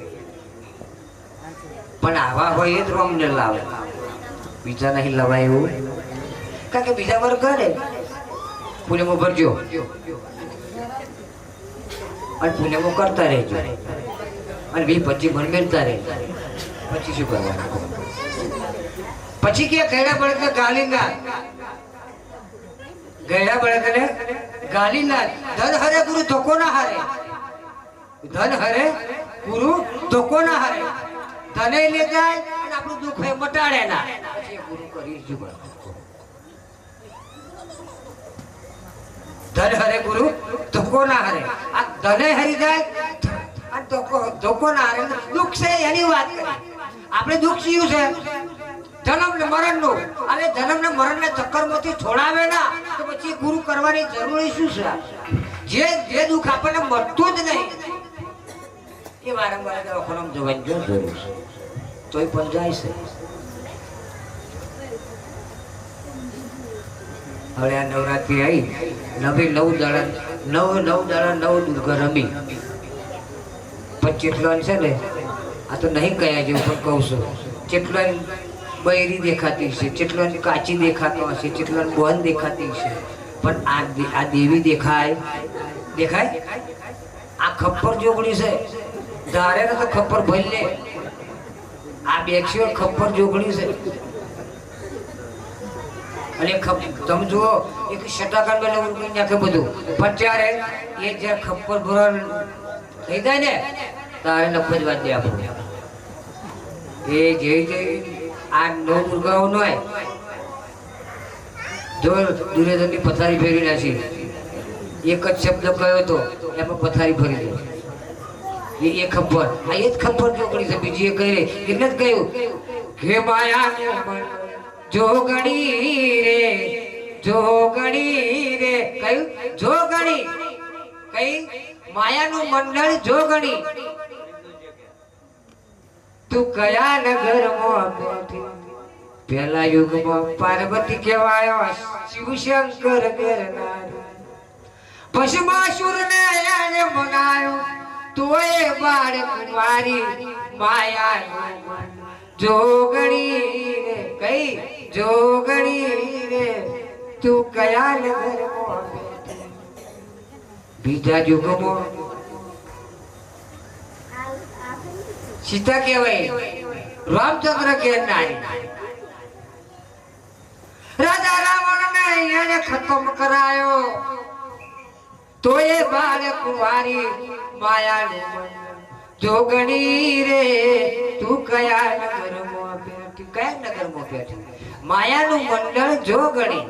પણ આવા હોય એ જ રામ ને લાવે, બીજા નહીં લવાય એવું. કારણ કે બીજા વર્ગ કરે પુણ્યમાં ભરજો અને પુણ્યમાં કરતા રહેજો અને 20-25 મણ મેળતા રહે. પછી શું કરવાનું? પછી કે ગયડા બળદ ગાલીના ગયડા બળદ ને ગાલીના ધન હરે ગુરુ ધોકો ના હારે. ધન હરે ગુરુ ધોકો ના હારે. ધને લે જાય અને આપણું દુઃખ એ મટાડે ના. પછી ગુરુ કરી જ ધન હરે ગુરુ ધોકો ના હારે. આ ધને હરી જાય અને ધોકો ના હારે. દુઃખ છે એની વાત કરી. આપણે દુઃખ શીયું છે જન્મ ને મરણ નું. અને જન્મ ને મરણ ને ચક્કર માંથી છોડાવે ના તો પછી ગુરુ કરવાની જરૂર શું છે? જે દુઃખ આપણને મળતું જ નહીં એ વારંવાર દવાખાનામાં જવાની જરૂર છે. તોય પણ જાય છે. હવે આ નવરાત્રી આવી નવી 9 દાડા 9 દુર્ગા રમી. પણ ચેટલો છે ને આ તો નહીં કયા જેવું પણ કહું છું. ચેટલો બૈરી દેખાતી છે, ચેટલો કાચી દેખાતો હશે, ચેટલો બોન દેખાતી છે. પણ આ દેવી દેખાય આ ખપ્પર જોગણી છે. ધારે તો ખપ્પર ભરી લે. આ બેક્ષીઓ ખપ્પર જોગણી છે. અને તમે જુઓ એક શટાકાન બેલે ઉડકી નાખે બધું. પણ ત્યારે એ જે ખપ્પર ભરણ થઈ જાય ને તારે નફજ વાત દે આપણું. એ જે આ 9 દુર્ગાઓ નો જો દુર્યોધનની પથારી ફેરવી નાખી. એક જ શબ્દ કયો તો એમાં પથારી ફરી દે. એ ખબર આ એ જ ખબર ચોકડી છે. બીજી એ કહી એટલે જ કહ્યું હે માયા જોગણી રે કહ્યું જોગણી. કઈ માયાનું મંડળ જોગણી. તું કયા નગરમાં બેઠી? પેલા યુગમાં પાર્વતી કહેવાયો શિવ શંકર કરનારી. ભસ્માસુર ને એને મનાયો તોય બાળ કુંવારી માયા જોગણી રે. કઈ જોગણી રે તું કયા નગરમાં બેઠી? બીજા યુગમાં સીતા કહેવાય રામચંદ્ર કે નારી. રાજા રાવણ ને એને ખતમ કરાયો તો એ બાળ કુંવારી માયા જોગણી રે તું કયા નગરમાં બેઠી? કયા નગરમાં બેઠી? માયાનું મંડળ જોગણી.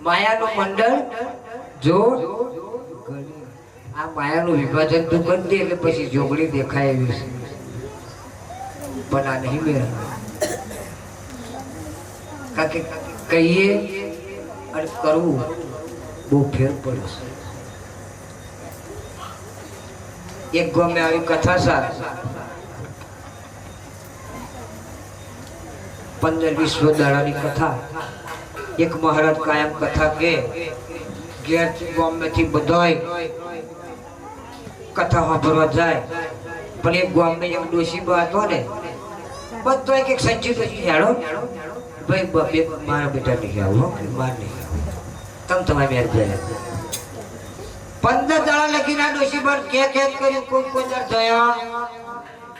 માયાનું મંડળ જોગણી. આ માયાનું વિભાજન તું કરી દે એટલે પછી જોગણી દેખાય એવી છે. પણ આ નહીં મેળ. કારણ કે કહીએ અને કરવું બહુ ફેર પડે છે. એક ગામે આવી કથા સાર 15-20 દાડાની કથા. એક મહારાજ કાયમ કથા કે ઘેર ગામમાંથી બધાય કથા સાંભળવા જાય. પણ એક ગામમાં એક ડોશી બા હતો ને બધો એક સંચિત હેડો ભાઈ મારા બેટા નહીં આવું બાર નહીં આવું તમારી મહેરબાની 15 દાડા લખીને ડોશી પર કે કર્યું કોઈ થયા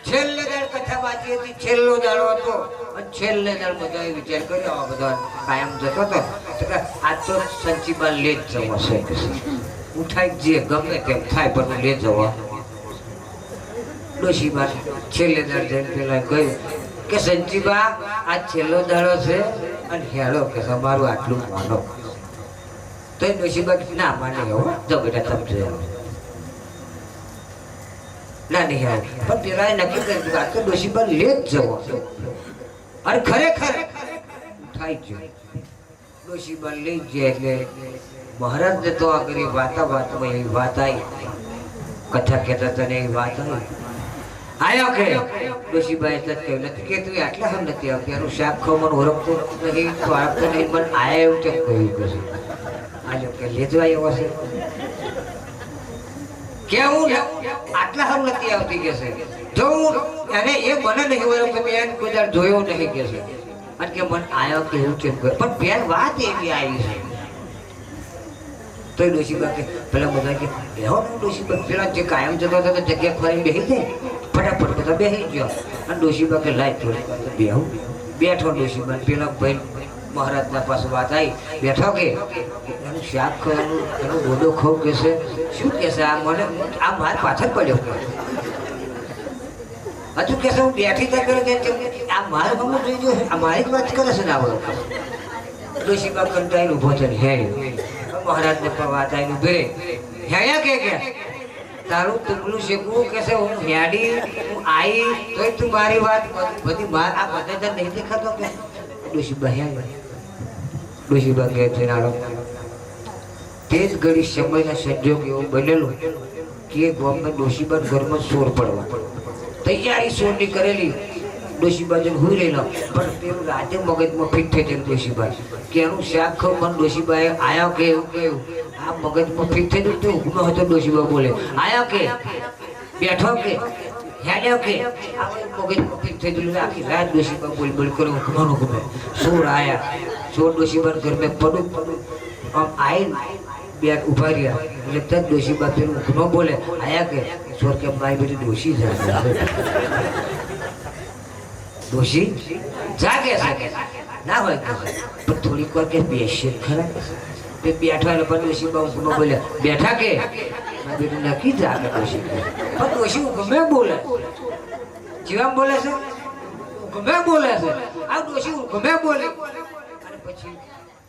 છેલ્લે દાડ કથા વાંચી હતી છેલ્લો દાડો હતો અને છેલ્લે દાડ બધાએ વિચાર કર્યો આ બધા કાયમ જતો હતો આજ તો સંચીબા લે જ જવો છે ઉઠાઈ જે ગમે તેમ થાય પણ લે જવા ડોશીબા છેલ્લે દાડ જઈને પેલા કહ્યું કે સંચીબા આ છેલ્લો દાડો છે અને હેળો કે તમારું આટલું માનો તો એ ડોશીબા ના માને હો જો બેટા તમે જોયા ના નહીં આવે પણ પેલા નક્કી કર્યું આ તો ડોશીબા લે જ જવો અને ખરેખર થાય ગયો ડોશીબા લઈ જાય એટલે મહારાજ ને તો આગળ વાતમાં એવી વાત આવી કથા કહેતા તને એવી વાત આવી આયો કે ડોશીબા એટલે કહ્યું નથી કે તું આટલા હમ નથી આવતી એનું શાક ખાવાનું ઓળખતો નહીં તો આપતો નહીં પણ આયા એવું કેમ કહ્યું કે આજો કે લેજવા એવો છે કેવું આટલા હમ નથી આવતી કે છે જો એને એ મને નહીં હોય તમે એને કોઈ દર જોયો નહીં કે છે અને કે મને આયો કે એવું કેમ કહ્યું પણ બેન વાત એવી આવી છે તો ડોશીબા કે પેલા બધા કે એવો ડોશીબા પેલા જે કાયમ જતો હતો તો જગ્યા ખોરી બેસી જાય ફટાફટ બધા બેસી ગયો અને ડોશીબા કે લાય થોડી બેહું બેઠો ડોશીબા પેલા ભાઈ મહારાજના પાસે વાત આવી બેઠો કે એનું શાક ખાવાનું એનું ગોદો ખાવ કે છે શું કે છે આ મને આ માર પાછળ પડ્યો કે હજુ કે છે હું બેઠી ત્યાં કરે કે આ મારે હમું જોઈ ગયો આ મારી જ વાત કરે છે ને આ બધો ડોશીબા કંટાઈને ઊભો થઈને હેડ્યો મહારાજને પણ વાત આવીને ઉભી હેડ્યા કે તારું તુકલું શેકવું કે છે હું હેડી હું આવી તોય તું મારી વાત બધી માર આ બધા નહીં દેખાતો કે ડોશીબા ડોશીબા કહે છે નાડો તે જ ઘડી સમયના સંજોગ એવો બનેલો કે ગામમાં ડોશીબા ઘરમાં સોર પડવા તૈયારી સોરની કરેલી ડોશીબા જઈને હુઈ રહેલો પણ પેલું રાતે મગજમાં ફિટ થઈ જાય ડોશીબા કે એનું શાક ખાવ મને ડોશીબાએ આયો કે એવું કેવું આ મગજમાં ફિટ થઈ ગયું તો હુકનો હતો ડોશીબા બોલે આયો કે બેઠો કે હેડ્યો કે મગજમાં ફિટ થઈ ગયું આખી રાત ડોશીબા બોલ કરો હુકનો ગમે સોર આયા સોર ડોશીબા ઘર મેં પડું આમ આઈ બે ઉભા રહ્યા એટલે તક ડોશીબા પેલું હુકનો બોલે આયા કે સોર કે મારી બેટી ડોશી જાય ડોશી જાગે છે ના હોય પણ થોડીક વાર કે બેસે ખરા તે બેઠા એટલે પણ ડોશીબા ઊંઘમાં બોલ્યા બેઠા કે બેટી નક્કી જાગે ડોશી પણ ડોશી ઊંઘમે બોલે જીવામ બોલે છે ઊંઘમે બોલે છે આ ડોશી ઊંઘમે બોલે અને પછી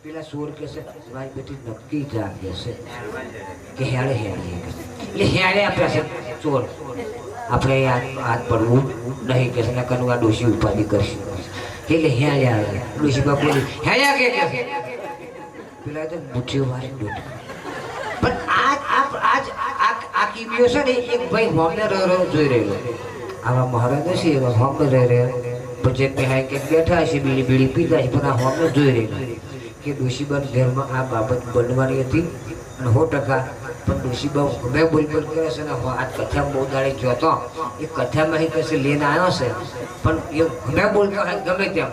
પેલા સોર કે છે મારી બેટી નક્કી જાગે છે કે હેડે એટલે હેડે આપે છે ચોર આપણે હાથ પડવું નહીં કે છે કનું આ ડોશી ઉપાધિ કરશે એટલે હેળ્યા આવે ડોશીબા બોલી હેળ્યા કે પેલા તો મુઠ્ઠીઓ મારી બેઠો પણ આજ આ કીમ્યો છે ને એક ભાઈ હોમને જોઈ રહેલો આવા મહારાજ હશે એવા હોમને રહી રહ્યા પછી હાઈ કે બેઠા હશે બીડી પીતા છે પણ આ હોમને જોઈ રહેલો કે ડોશીબા ઘરમાં આ બાબત બનવાની હતી અને 100% પણ ડોશીબા મેં બોલ કરે છે ને આ કથા બહુ દાડે જોતો એ કથામાં કશે લઈને આવ્યો છે પણ એ મેં બોલતો ગમે તેમ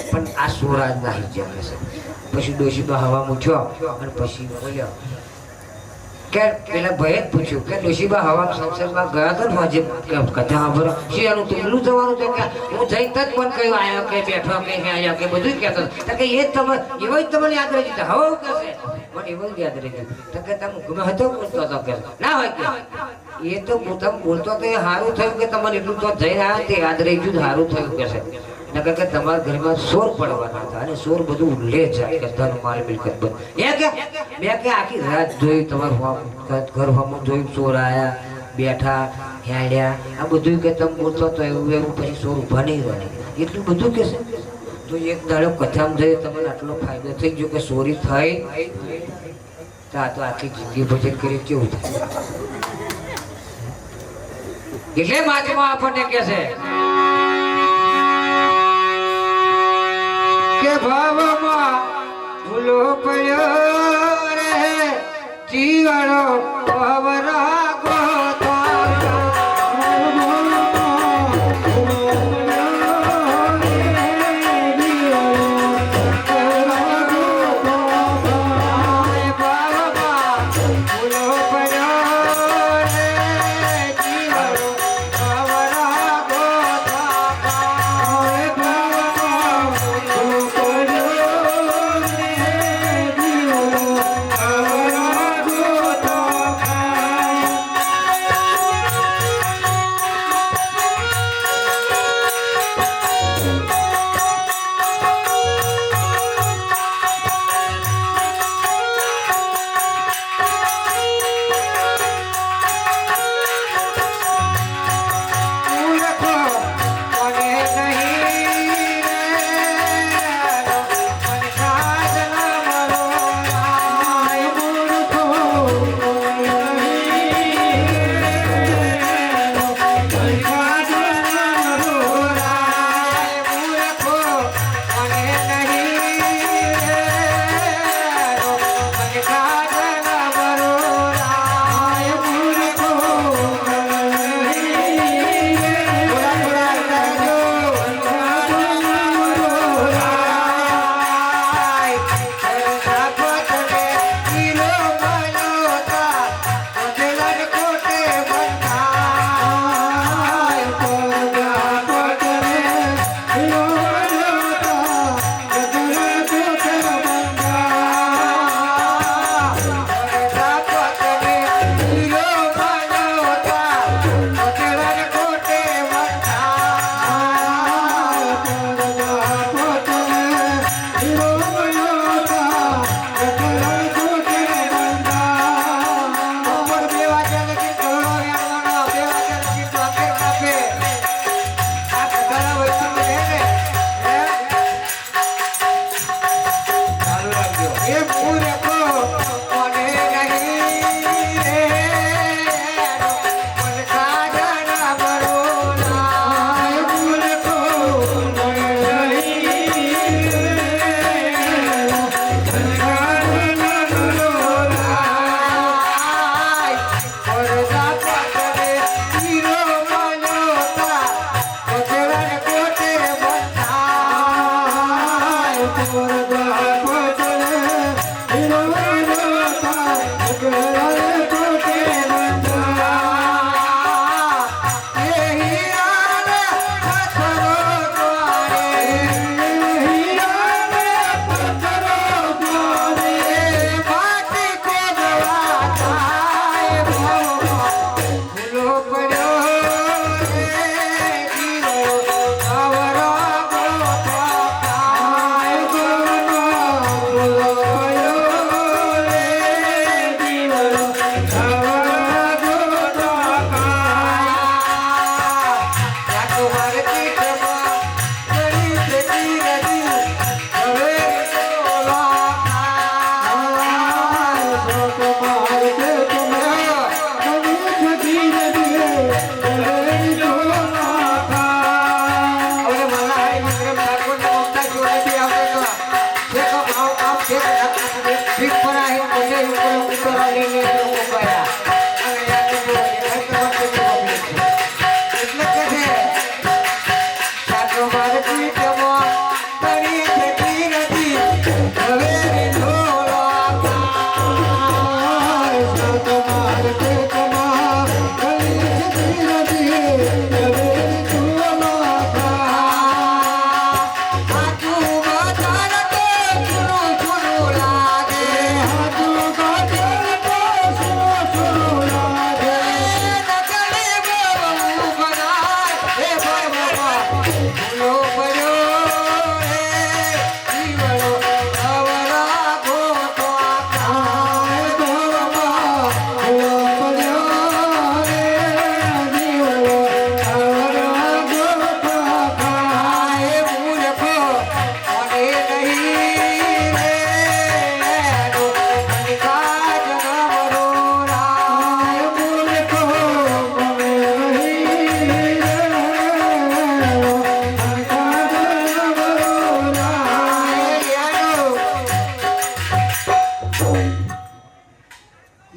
પણ આ સોરાજ નાહી જાય છે પછી ડોશીબા હવા મૂઠ્યો અને પછી બોલ્યો કે પેલા ભાઈએ જ પૂછ્યું કે ડોશીબા હવા સંસારમાં ગયા હતા ને જે કથા સાંભળો શું એનું તુકલું જવાનું છે કે હું જઈ તક પણ કયું આવ્યો કે બેઠો કે આવ્યો કે બધું કહેતો કે એ જ તમે એવો જ તમને યાદ રહી જતા હવે કે છે મને એવું જ યાદ રહી ગયું તો કે તમે ગમે હતો બોલતો હતો કે ના હોય કે એ તો તમે બોલતો તો એ સારું થયું કે તમારે એટલું તો જઈને આવ્યા તે યાદ રહી ગયું સારું થયું કે છે નકર કે તમારા ઘરમાં સોર પડવાના હતા અને સોર બધું લે જાય કથાનું માલ મિલકત બંધ એ કે મેં કે આખી રાત જોઈ તમારું ઘર હમું જોયું સોર આયા બેઠા હેડ્યા આ બધું કે તમે બોલતો તો એવું પછી સોર ઊભા નહીં રહે એટલું બધું કે છે તો એક દાડો કથામાં જઈએ તમને આટલો ફાયદો થઈ ગયો કે સોરી થઈ તો આ તો આખી જિંદગી ભજન કરી કેવું થાય એટલે મહાત્મા આપણને કે છે કે ભાવમાં ભૂલો પડ્યો રે જીવનો ભવરા ગોતા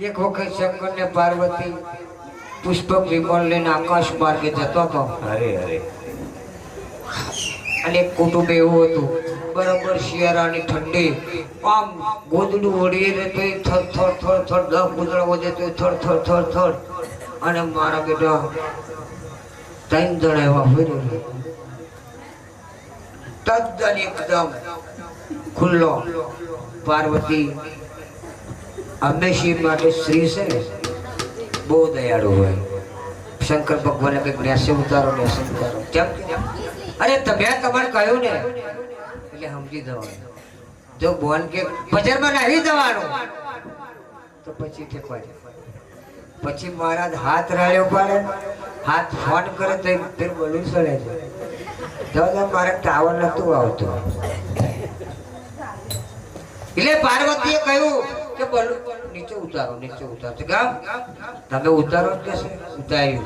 એક વખત શંકર ને પાર્વતી પુષ્પક વિમલ લઈને આકાશ માર્ગે જતો હતો. અરે અરે અને એક કુટુંબ એવું હતું, બરાબર શિયાળાની ઠંડી, આમ ગોદડું ઓઢી રહેતો થર થર થર થર 10 કૂતરા વધે તો થર થર થર થર. અને મારા બેટા 3 જણા એવા હોય તદ્દન એકદમ ખુલ્લો. પાર્વતી હંમેશા માટે સ્ત્રી છે ને બહુ દયાળુ હોય. શંકર ભગવાને કંઈક નેસે ઉતારો. કેમ? અરે તમે તમારે કહ્યું ને એટલે સમજી જવાનું. જો બોન કે બજારમાં નાહી જવાનું તો પછી ઠેકવા. પછી મહારાજ હાથ રાડ્યો પાડે, હાથ ફોન કરે તો ફેર બોલું ચડે છે. તો મારે ટાવર નતું આવતું એટલે પાર્વતીએ કહ્યું કે બોલું નીચે ઉતારો. ગામ તમે ઉતારો કે છે ઉતાર્યું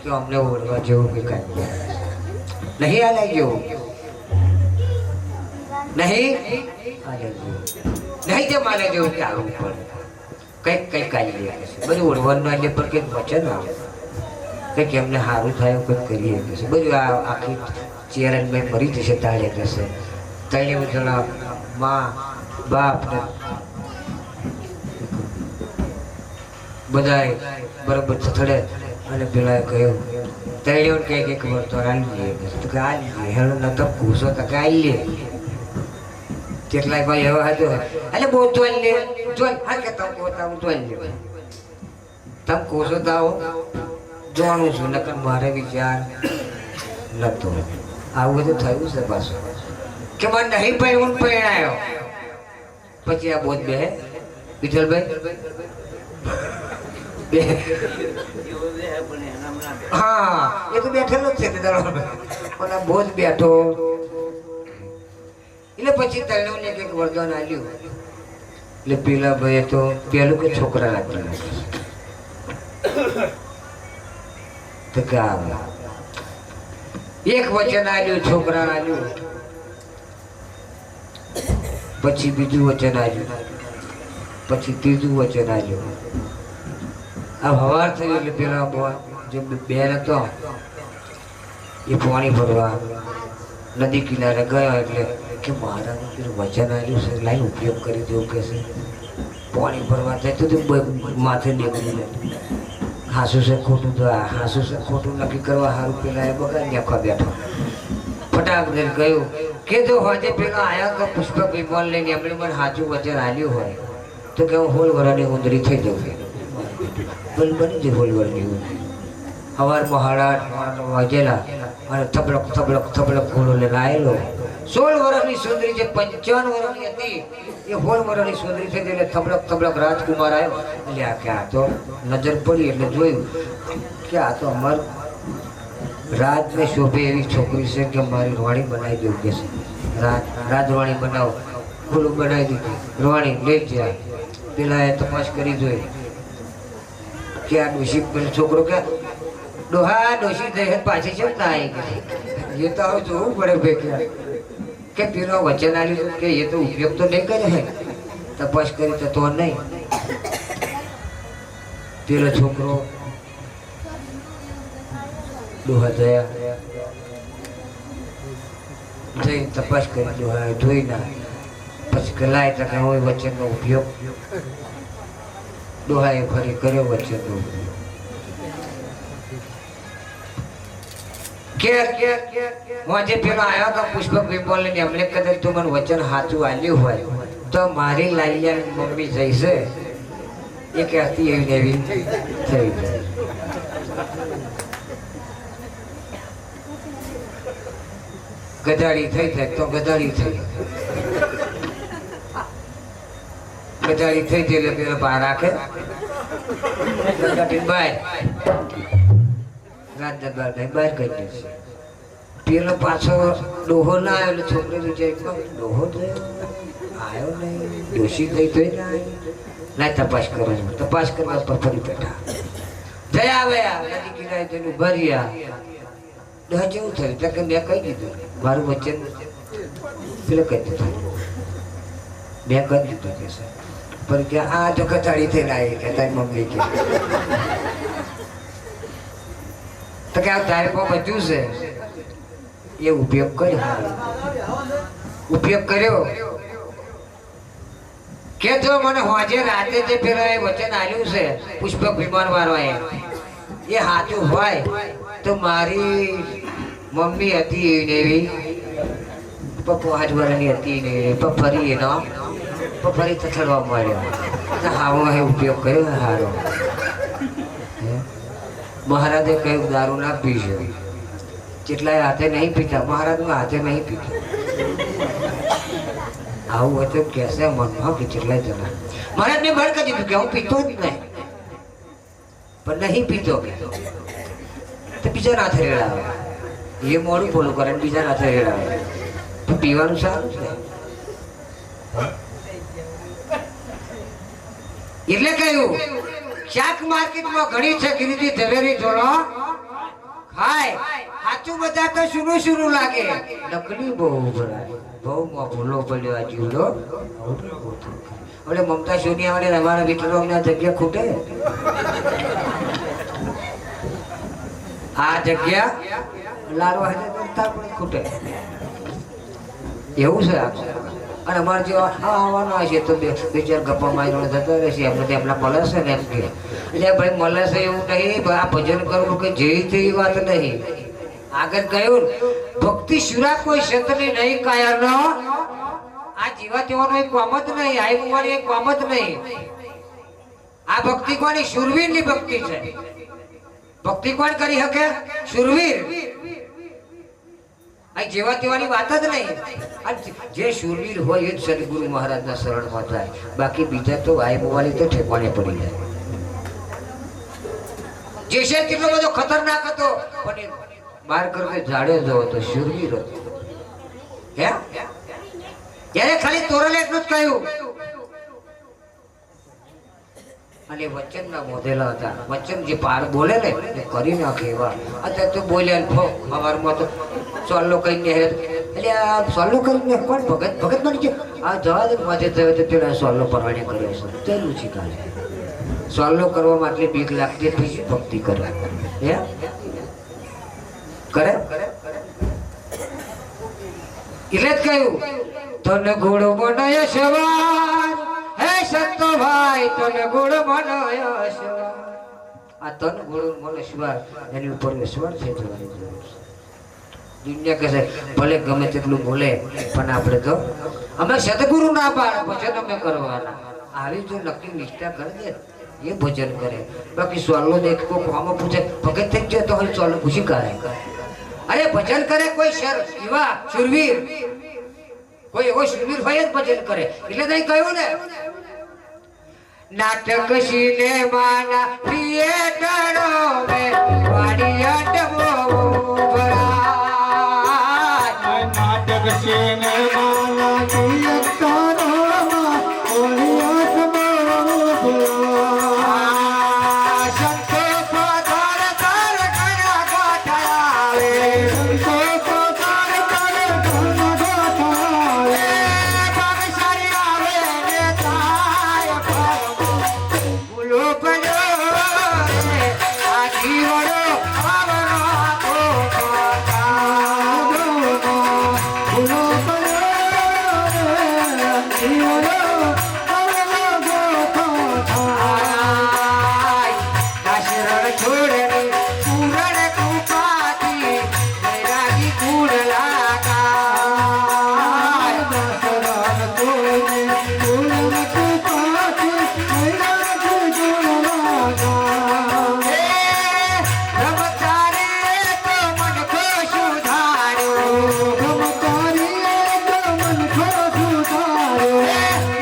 કે અમને ઓળવા જેવું કે કાંઈ નહીં. આ લઈ જવું નહીં તે માને જેવું કે આવું પડે કઈક કાઢી લે છે બધું ઓળવાનું એટલે પર કંઈક વચન આવે કંઈક એમને સારું થાય કંઈક કરીએ કે છે બધું. આ આખી ચેરનભાઈ મરી જશે તાળે કહેશે. ત્રણેય જણા મા બાપ ને બધાય બરોબર થથડે. અને પેલા કહ્યું ત્રણેય કંઈક વાર તો હાલી લઈએ તો કે હાલી લઈએ હેલો ન તો ઘૂસો તો કે હાલી લે. કેટલાય ભાઈ એવા હતો એટલે બહુ જોઈ લે જોઈ હા કે તમે પોતા હું જોઈ લે તમે કોશો તો આવો જોવાનું છું નકર મારે વિચાર નતો. આવું બધું થયું છે પાછું કે મને નહીં પહેર્યું પહેણાયો. પછી આ બોધ બે વિઠ્ઠલભાઈ હા એ તો બેઠેલો જ છે પણ બોધ બેઠો એટલે પછી તરણને કંઈક વરદાન આલ્યું. એટલે પેલા ભાઈ તો પેલું કે છોકરા લાગતા તો કે એક વચન આલ્યું, છોકરા આલ્યું. પછી બીજું વચન આલ્યું, પછી ત્રીજું વચન આલ્યું. આ હવાર થયું એટલે પેલા જે બેન હતો એ પાણી ભરવા નદી કિનારે ગયો એટલે કે મહારાજનું પેલું વચન આવ્યું છે લાઈન ઉપયોગ કરી દેવું કે છે પાણી ભરવા જાય તો માથે નીકળી જાય હાસું છે ખોટું તો આ હાસું છે ખોટું નક્કી કરવા સારું પેલા એ બગા નેખવા બેઠો ફટાક દઈને કહ્યું કે જો હોજે પેલો આવ્યો તો પુષ્પક વિમાન લઈને એમણે મને સાચું વચન આલ્યું હોય તો કે હું હોલ વરાની ઉંદરી થઈ જવું બની જાય હોલ વરની ઉંદરી સવારમાં 8:30 વાગેલા અને થબલક થબલક થબલક ઘોડો લઈને આવેલો 16 વર્ષની સુંદરી જે 55 વર્ષની હતી એ 16 વર્ષની સુંદરી થઈ એટલે થબલક થબલક રાજકુમાર આવ્યો એટલે આ કે આ તો નજર પડી એટલે જોયું કે આ તો અમાર રાજને શોભે એવી છોકરી છે કે મારી રોણી બનાવી દેવું કે છે રાજવાણી બનાવો ખુલ્લું બનાવી દીધી રોણી લઈ જાય પેલા એ તપાસ કરી જોઈ કે આ ડોશી છોકરો કે ડોહા ડોશી થઈ પાછી છે ના આવી એ તો હવે જોવું પડે ભાઈ કે પેલો વચન આવ્યું કે એ તો ઉપયોગ તો નહીં કરે તપાસ કરી તો નહીં પેલો છોકરો ડોહા જયા જઈ તપાસ કરી ડોહા જોઈ ના પછી કલાય તો કે હોય વચનનો ઉપયોગ ડોહાએ ફરી કર્યો વચનનો ઉપયોગ કે આજે પેલો આવ્યો તો પુષ્પક વિમોલ ને એમણે કદાચ તું મને વચન સાચું આલ્યું હોય તો મારી લાલિયા મમ્મી જઈશે એ કહેતી એવી ને એવી થઈ ગધાડી થઈ જાય તો ગધાડી થઈ ગધાડી થઈ જાય એટલે પેલો બહાર રાખે બહાર રાત દરબાર બહાર કરી દેશે પેલો પાછો ડોહો ના આવ્યો એટલે છોકરી વિચાર ડોહો આવ્યો નહીં દોષી થઈ તો ના તપાસ કરો તપાસ કરવા પર ફરી બેઠા જયા આવ્યા નદી કિનારે જઈને ભર્યા ડહ જેવું થયું એટલે કે મેં કહી દીધું મારું વચન પેલો કહી દીધું મેં કહી દીધું કે સર પણ કે આ જો કચાડી થઈને આવી કે તારી મમ્મી કે તો કે આ તારે પણ બચ્યું છે એ ઉપયોગ કર્યો ઉપયોગ કર્યો કે જો મને હોજે રાતે જે પેલા એ વચન આલ્યું છે પુષ્પક વિમાન વાળવા એ સાચું હોય તો મારી મમ્મી હતી એવી 5 વર્ષની હતી ને ફરી એનો ફરી તથડવા મળ્યો હાવો એ ઉપયોગ કર્યો ને હારો મહારાજે કહ્યું દારૂ ના પીશો જેટલા હાથે નહીં પીતા મહારાજના હાથે નહીં પીતા આવું હોય તો કહેશે મનમાં કે જેટલા જણા મહારાજ મેં બળ કરી દીધું કે હું પીતો જ નહીં પણ નહીં પીતો કે તો બીજા નાથે રેડાવે એ મોડું બોલું કરે બીજા નાથે રેડાવે તો પીવાનું સારું છે એટલે કહ્યું શાક માર્કેટમાં ઘણી છે ખરીદી ઝવેરી જોડો ખાય સાચું બધા તો સુનું સુનું લાગે નકલી બહુ ભરાય બહુ ભૂલો પડ્યો આ જીવડો હવે મમતા સોનિયા વાળે અમારા વિઠ્ઠલો અમને જગ્યા ખૂટે આ જગ્યા લાડવા પણ ખૂટે એવું છે અને અમારે જો આવવાના હશે તો બે ચાર ગપ્પા મારીને જતો રહેશે એમને એમના મળે છે ને એમ કે એટલે ભાઈ મળે છે એવું નહીં આ ભજન કરવું કે જેવી તેવી વાત નહીં આગળ કહ્યું ભક્તિ સિવાય કોઈ સંતની નહીં કાયરનો આ જીવા તેવાનો એક કામ જ નહીં આ મુવાની એક કામ જ નહીં આ ભક્તિ કોની શૂરવીરની ભક્તિ છે ભક્તિ કોણ કરી શકે શૂરવીર આ જેવા તેવાની વાત જ નહીં જે શૂરવીર હોય એ જ સદગુરુ મહારાજના શરણમાં થાય બાકી બીજા તો આઈ મુવાની તો ઠેકાણે પડી જાય જે છે કેટલો બધો ખતરનાક હતો પણ બાર કરકે જાડે જવો તો શૂરવીર હતો હે ત્યારે ખાલી તોરલ એટલું જ કહ્યું અને વચન ના મોઢેલા હતા વચન જે પાર બોલે ને એ કરી નાખે એવા અત્યારે તો બોલ્યા અમારમાં તો સોલ્લો કહીને એટલે આ સોલ્લો કરીને કોણ ભગત ભગત બની ગયો આ જવા દે માથે થયો તો પેલા સોલ્લો પરવાને કર્યો છે તેનું શીખાડે સોલ્લો કરવામાં આટલી બીક લાગતી પછી ભક્તિ કરે હે કરે એટલે જ કહ્યું તન ગુણ બનાય સવાર હે સંતો ભાઈ તન ગુણ બનાય સવાર આ તન ગુણ મને સવાર એની ઉપર વિશ્વાસ છે તમારી દુનિયા કહે ભલે ગમે તેટલું બોલે પણ આપણે તો અમે સદગુરુ ના પાડ ભજન અમે કરવાના આવી જો નક્કી નિષ્ઠા કરી દે એ ભજન કરે બાકી સોલો દેખો આમાં પૂછે ભગત થઈ ગયો તો હવે સોલો પૂછી કરે અરે ભજન કરે કોઈ શર યુવા શુરવીર કોઈ એવો શુરવીર હોય જ ભજન કરે એટલે તઈ કહ્યું ને નાટક સિનેમાના થિયેટરો મે વાડી અડબો ભરાય નાટક સિનેમાના થિયેટરો માં વાડી અડબો ભરાય સંતો પધાર કર કરા ગોઠાવે સંતો પધાર કર કરા ગોઠાવે ભાગશાળી આવે ને થાય ભૂલો પડ્યો આ જીવડો આવરો ભૂલો પડ્યો જીવડો દાશરણ છોડની પૂરણ કૃપાથી વૈરાગી કુળ લાગા દાશરણ છોડની પૂરણ કૃપાથી વૈરાગી કુળ લાગા રમતારી તો મન કો સુધાર્યો રમતારી તો મન કો સુધાર્યો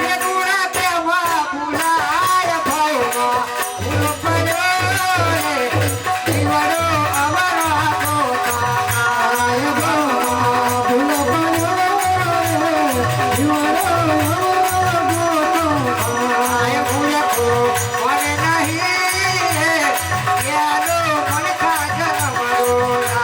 એ ગુણા કેવા ભૂલાય ભયમાં ભૂલો પડ્યો જીવડો અવરા ગોતાય ભૂલો પડ્યો જીવડો અવરા ગોતાય ભૂલો મને નહીં યારો મન ખાજર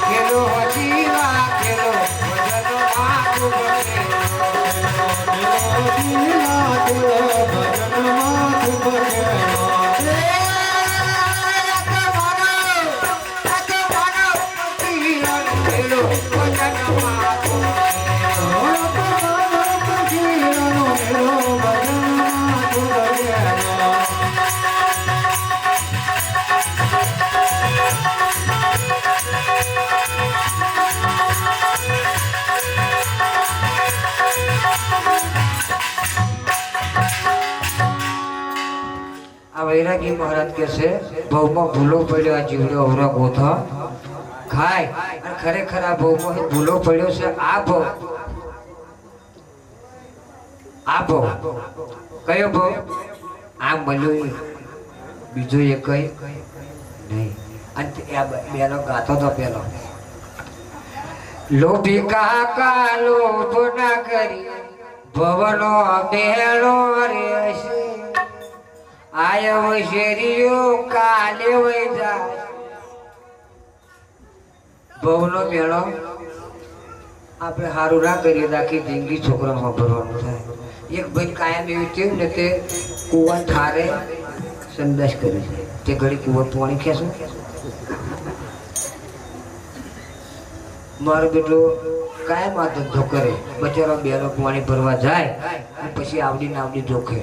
ખેલો હજીવા ખેલો ભજન માથું આ વૈરાગી મહારાજ કે છે ભવમાં ભૂલો પડ્યો આ જીવડો અવરા ગોથા ખાય અને ખરેખર આ ભવમાં ભૂલો પડ્યો છે આ ભવ કયો ભવ આ મળ્યો બીજો એ કઈ નહીં અને બેનો ગાતો તો પેલો લોભી કાકા લોભ ના કરી ભવનો બેડો રહેશે આયો શેરીઓ કાલે વઈ જાય ભવનો મેળો આપણે સારું ના કરીએ આખી જિંદગી છોકરામાં ભરવાનું થાય એક ભાઈ કાયમ એવું થયું ને તે કુવા ઠારે સંદાસ કરે છે તે ઘડી કુવા પાણી ખેંચું મારો બેટો કાયમ આ ધંધો કરે બચારો બેનો પાણી ભરવા જાય અને પછી આવડી જોખે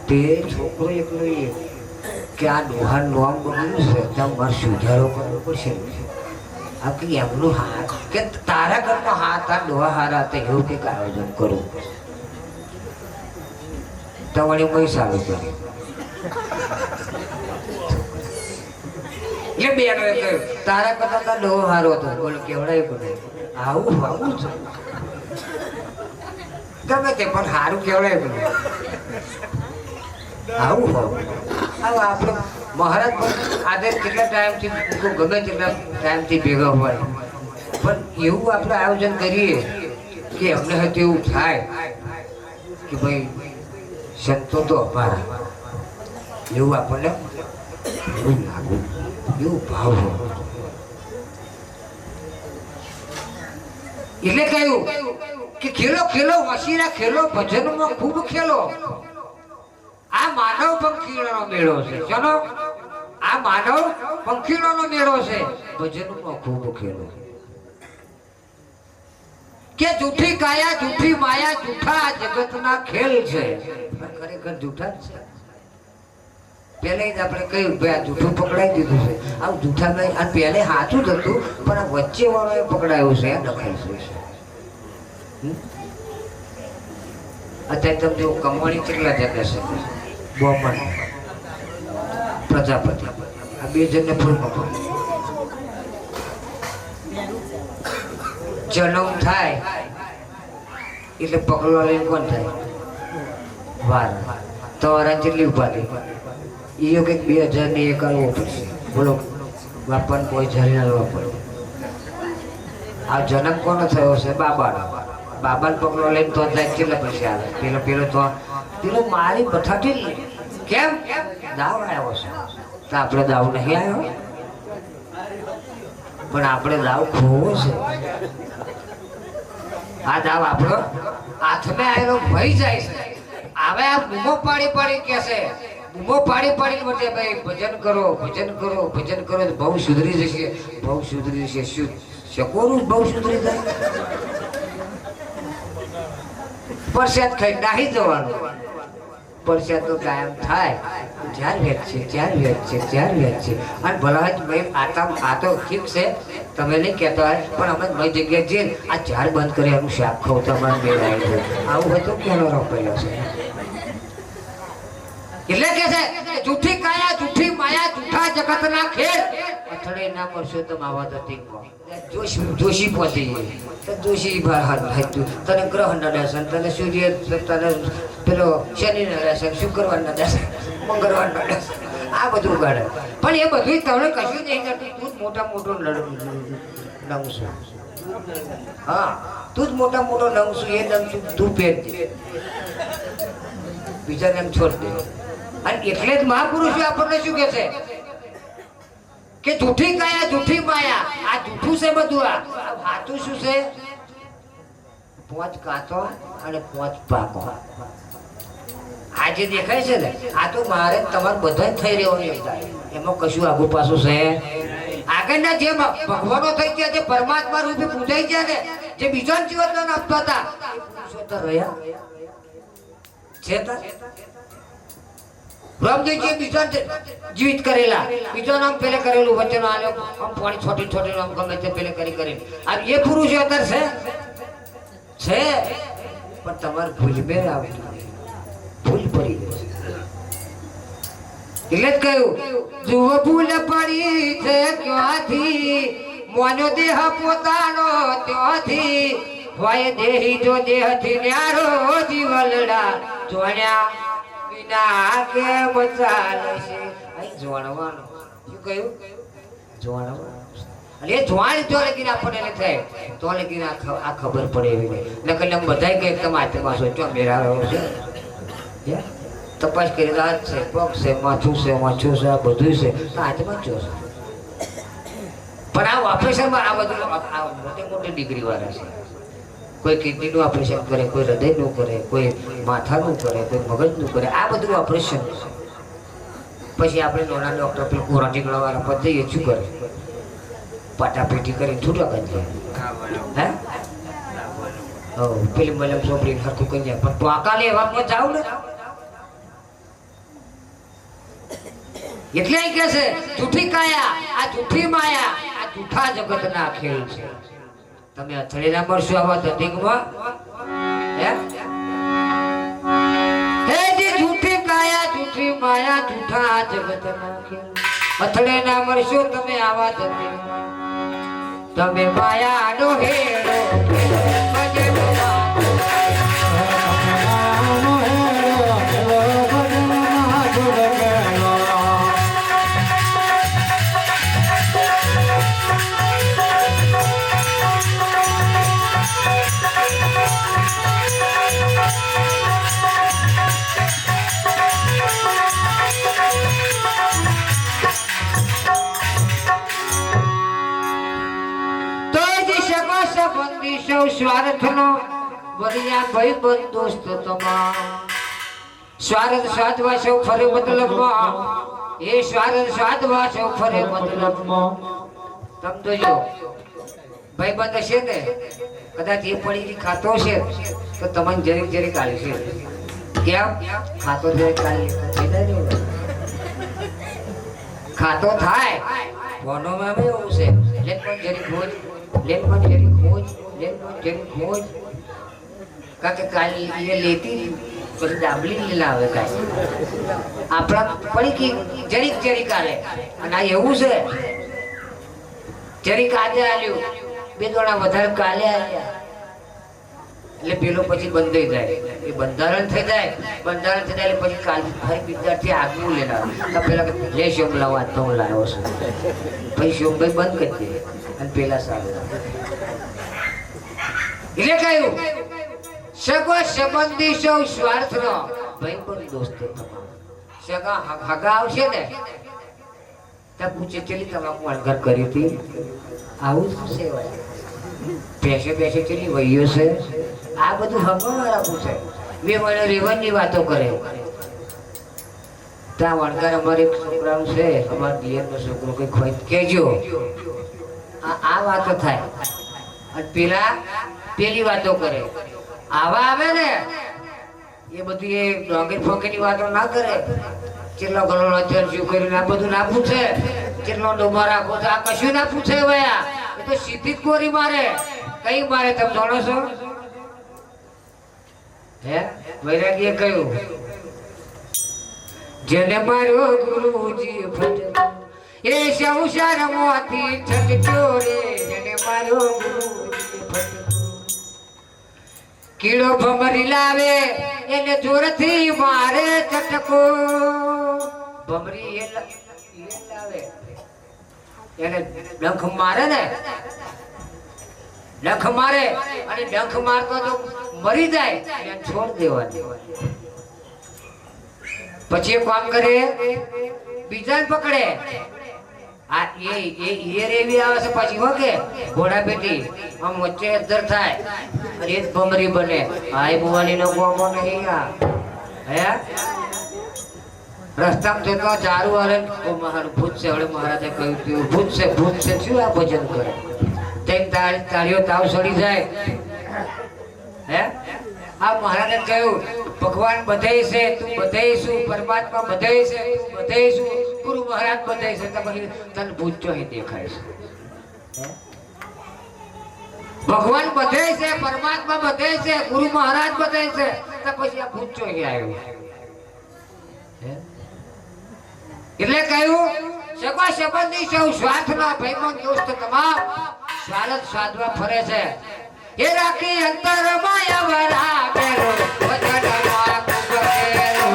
તે છોકરો એકલો એ કે આ ડોહા નોમ બન્યું છે ત્યાં મારે સુધારો કરવો પડશે આ કે એમનું હાથ કે તારા ઘરમાં હાથ આ ડોહા હારા હતા એવું કંઈક આયોજન કરું તમારી મય સારું કર્યું એ બેનો એ કહ્યું તારા કરતા તાર ડોહો હારો હતો બોલો કેવડાય પડે આવું છે ગમે તે પણ સારું કહેવાય બધું આવું હોવું આવું આપણે મહારાજ પણ આજે કેટલા ટાઈમથી ગમે તેટલા ટાઈમથી ભેગા હોય પણ એવું આપણે આયોજન કરીએ કે અમને હજુ એવું થાય કે ભાઈ સંતો તો અમારા એવું આપણને એવું લાગુ એવું ભાવ હોય એટલે કહ્યું કે ખેલો ખેલો વસીલા ખેલો ભજનમાં ખૂબ ખેલો આ માનવ પંખીઓનો મેળો છે ચલો આ માનવ પંખીઓનો મેળો છે ભજનમાં ખૂબ ખેલો કે જૂઠી કાયા જૂઠી માયા જૂઠા જગતના ખેલ છે ખરેખર જૂઠા જ છે પહેલે જ આપણે કહ્યું ભાઈ આ જૂઠું પકડાઈ દીધું છે આવું જૂઠા નહીં આ પહેલે સાચું જ હતું પણ આ વચ્ચે વાળો એ પકડાયું છે દખલ છે અત્યારે તમને કમાણી કેટલા જગ્યા છે બોમન પ્રજાપતિ આ બે જણને ફૂલ પકડ જન્મ થાય એટલે પકડવા લઈને કોણ થાય વાર તમારા જેટલી ઉપાધિ એ કંઈક 2001 આવવો પડશે બોલો બાપાને કોઈ જરી આવવા પડે આ જન્મ કોનો થયો છે બાબાનો બાબાને પકડો લઈને તો જાય કેટલા પૈસા આવે પેલો પેલો મારી બઠાટી લે કેમ દાવ આવ્યો છે તો આપણે દાવ નહીં આવ્યો પણ આપણે દાવ ખોવો છે આ દાવ આપણો હાથમાં આવેલો ભઈ જાય છે હવે આ બૂમો પાડી કે છે બૂમો પાડી માટે ભાઈ ભજન કરો ભજન કરો બહુ સુધરી જશે શું શકોરું બહુ સુધરી જાય પરસાદ ખાઈ નાહી જવાનું પરસાદ તો કાયમ થાય ચાર વેચ છે અને ભલા જ ભાઈ આ તો ઠીક છે તમે નહીં કહેતા હોય પણ અમે મારી જગ્યાએ જઈને આ ઝાડ બંધ કરી એનું શાક ખાવ તમારે મેળ આવી જાય આવું હોય તો કેનો રોપાયેલો છે એટલે કે છે જૂઠી કાયા જૂઠી માયા જૂઠા જગતના ખેલ અથડે ના કરશો તો માવા તો ટીકમાં જોશી પહોંચી તો જોશી બહાર હતું તને ગ્રહના દર્શન તને સૂર્ય તને પેલો શનિના દર્શન શુક્રવારના દર્શન મંગળવારના દર્શન આ બધું કરે પણ એ બધું તમને કશું નહીં કરતું તું જ મોટો નંગ છું હા તું જ મોટો નંગ છું એ નંગ છું તું પહેરજે બીજાને એમ છોડ દે અને એટલે જ મહાપુરુષો આપણને શું કહે છે કે જૂઠી કાયા જૂઠી માયા આ જૂઠું છે બધું આ સાચું શું છે 5 કાચો અને 5 પાકો આ જે દેખાય છે ને આ તો મારે તમારે બધા થઈ રહેવાનું એમાં કશું આગુ પાછું છે આગળના જે ભગવાનો થઈ ગયા જે પરમાત્મા રૂપે પૂજાઈ ગયા ને જે બીજા જીવન આપતા હતા એ પુરુષો તો રહ્યા છે રામદેવજી બીજા જીવિત કરેલા બીજો નામ પેલે કરેલું વચનો આલ્યો આમ પાણી છોટી નામ ગમે તે પેલે કરી આ એ પુરુષો અત્યારે છે પણ તમારે ભૂલ બે ભૂલ પડી ગઈ એટલે જ કહ્યું જુઓ ભૂલ પડી છે ક્યાંથી મોનો દેહ પોતાનો ત્યાંથી હોય દેહી જો દેહથી ન્યારો જીવલડા જોણ્યા વિના કે મચાલે છે અહીં જોણવાનું શું કહ્યું જોણવાનું એટલે જોણ જો લગીને આપણને થાય તો લગીને આ ખબર પડે એવી નકલ એમ બધાય કે તમે હાથમાં છો ચો મેરા છે તપાસ કરી હાથ છે પગ છે માથું છે આ બધું છે હાથમાં જો છે પણ આ ઓપરેશનમાં આ બધું મોટી ડિગ્રી વાળા છે કોઈ કિડનીનું ઓપરેશન કરે કોઈ હૃદયનું કરે કોઈ માથાનું કરે કોઈ મગજનું કરે આ બધું ઓપરેશન પછી આપણે નાના ડૉક્ટર પેલું કોરાટીકડા વાળા પર જઈએ શું કરે પાટાપેટી કરીને છૂટા કરી જાય હે પેલી મલમ સોપડી સરખું કરી જાય પણ પાકા લેવામાં જાવ ને એટલે કે છે જૂઠી કાયા આ જૂઠી માયા આ જૂઠા જગતના ખેલ છે તમે અથડેલા મળશો આવા ધતિકમાં હે જે જૂઠી કાયા જૂઠી માયા જૂઠા જગતના ખેલ અથડેલા મળશો તમે આવા ધતિકમાં તમે માયાનો હેડો ભજનમાં સૌ સ્વાર્થનો બરિયા ભાઈ બંધ દોસ્ત તમામ સ્વાર્થ સાધવા સૌ ફરે મતલબમાં એ સ્વાર્થ સાધવા સૌ ફરે મતલબમાં તમ તો જો ભાઈ બંધ હશે ને કદાચ એ પડી ખાતો છે તો તમને જરીક જરીક આલે છે કેમ ખાતો જરીક આલે ખાતો થાય ફોનોમાં બી એવું છે લેન પણ જરીક ખોજ લેન પણ જરીક ખોજ લેન પણ જરીક ખોજ કારણ કે કાલી એ લેતી પછી ડાબલી લાવે કાંઈ આપણા પડી જરીક જરીક આલે અને આ એવું છે જરીક આજે આલ્યું બે દોડા વધારે કાલે આલ્યા એટલે પેલો પછી બંધ થઈ જાય એ બંધારણ થઈ જાય એટલે પછી કાલ ફરી બીજાથી આગવું લેના તો પેલા લે શોમલા વાત તો હું લાવ્યો છું પછી શોમભાઈ બંધ કરી દે અને પેલા સારું એટલે કહ્યું સગો સંબંધી સૌ સ્વાર્થનો ભાઈ પણ દોસ્તો સગા હગા આવશે ને ત્યાં પૂછે ચલી તમાકુ અણઘર કરી હતી આવું જ સેવાય પેસે પેસે ચલી વહીયો છે આ બધું હગવાવાળા પૂછે બે મને રેવનની વાતો કરે ત્યાં વણકાર અમારે એક છોકરાનું છે અમારા દિયરનો છોકરો કઈ ખોઈ કહેજો આ વાતો થાય અને પેલા પેલી વાતો કરે આવા આવે ને એ બધી એ ડોંગર ફોકેની વાતો ના કરે કેટલો ગણો અત્યારે શું કર્યું આ બધું ના પૂછે કેટલો ડોમો રાખો તો આ કશું ના પૂછે ભયા એ તો સીધી જ કોરી મારે કઈ મારે તમે જાણો છો હે વૈરાગીએ કહ્યું જેને મારો ગુરુજી ફટકો એ સંસાર મોથી છટક્યો રે જેને મારો ગુરુજી ફટકો કીડો ભમરી લાવે એને જોરથી મારે ચટકો ભમરી એ લાવે એને ડંખ મારે ને ડંખ મારે અને ડંખ મારતો તો મરી જાય એને છોડ દેવાની પછી કામ કરે બીજાને પકડે આ એ રેવી આવે છે પછી હોકે ઘોડા બેટી આમ વચ્ચે અધર થાય અને એ જ ભમરી બને ભાઈ બુવાની નો ગોમો નહીં આ હે રસ્તામાં જતો ચારુ હાલે મારું ભૂત છે હવે મહારાજે કહ્યું હતું ભૂત છે શું આ ભજન કરે તેમ તાળીઓ તાવ સડી જાય હે આ મહારાજે કહ્યું ભગવાન બધાય છે તું બધાય છું પરમાત્મા બધાય છે તું બધાય છું ગુરુ મહારાજ બધાય છે પછી તને ભૂત ચોહી દેખાય છે ભગવાન બધાય છે પરમાત્મા બધાય છે ગુરુ મહારાજ બધાય છે તો પછી આ ભૂત ચોહી આવ્યું એટલે કહ્યું સગા સંબંધી સૌ સ્વાર્થના ભાઈબંધ દોસ્ત તમામ સ્વાર્થ સાધવા ફરે છે એ રાખી અંતર માયા વરા બેરો વજનમાં કુબેરો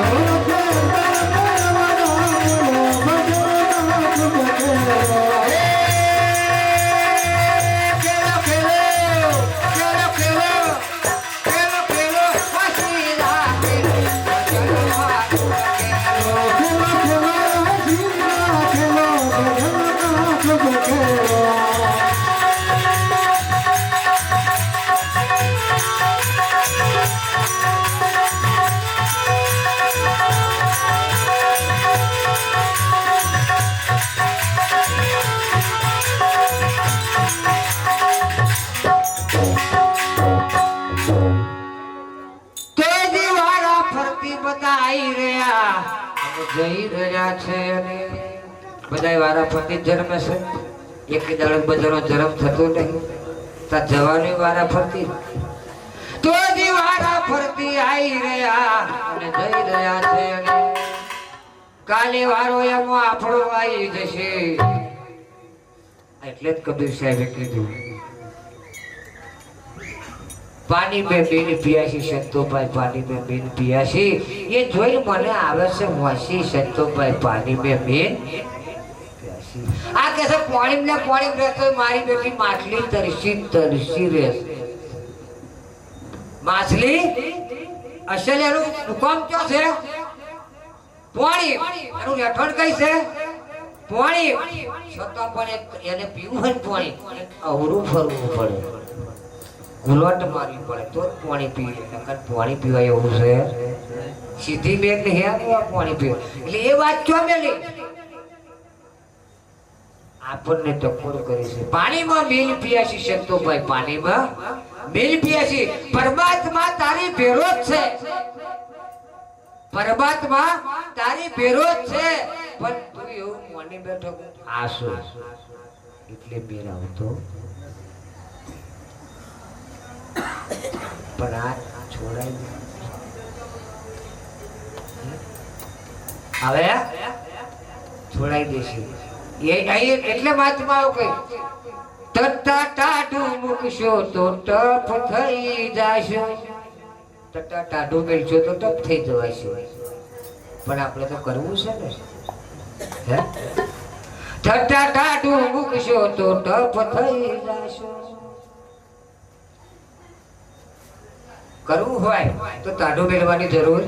જઈ રહ્યા છે અને બધા વારા ફરતી જન્મે છે એક દાડો બધાનો જન્મ થતો નહીં તા જવાની વારા ફરતી તો દી વારા ફરતી આવી રહ્યા અને જઈ રહ્યા છે અને કાલે વારો એમો આપણો આવી જશે એટલે જ કબીર સાહેબે કીધું પાણી में बेन पियासी संतोभाई पानी में बेन पियासी ये જોઈ મને આવે છે વાસી સંતોભાઈ પાણી में बेन पियासी આ કે છે પાણી રહેતો મારી બેટી માછલી તરસી રહેશે માછલી અસલ એનું હુકમ ક્યાં છે પાણી એનું રહેઠાણ કઈ છે પાણી છતાં પણ એને પીવું હોય પાણી અવરું ફરવું પડે ગુલોટ મારવી પડે તો જ પાણી પીએ, નકર પાણી પીવાય એવું છે સીધી બેગ ને હે પાણી પીવે એટલે એ વાત ક્યાં મેલી આપણને ટકોર કરી છે. પાણીમાં મિલ પિયાસી સંતોભાઈ, પાણીમાં મિલ પિયાસી. પરમાત્મા તારી ભેરો જ છે, પરમાત્મા તારી ભેરો જ છે, પણ તું એવું માની બેઠો આસો એટલે બેર આવતો પણ આ છોડાય હવે છોડાઈ દેશે એટલે મહાત્માઓ કહી તટ્ટા ટાઢું મૂકશો તો ટપ થઈ જાશો, તટ્ટા ટાઢું મેળશો તો ટપ થઈ જવાશો. પણ આપણે તો કરવું છે ને હે તટ્ટા ટાઢું મૂકશો તો ટપ થઈ જાશો. કરવું હોય તો તાળું મેળવાની જરૂર,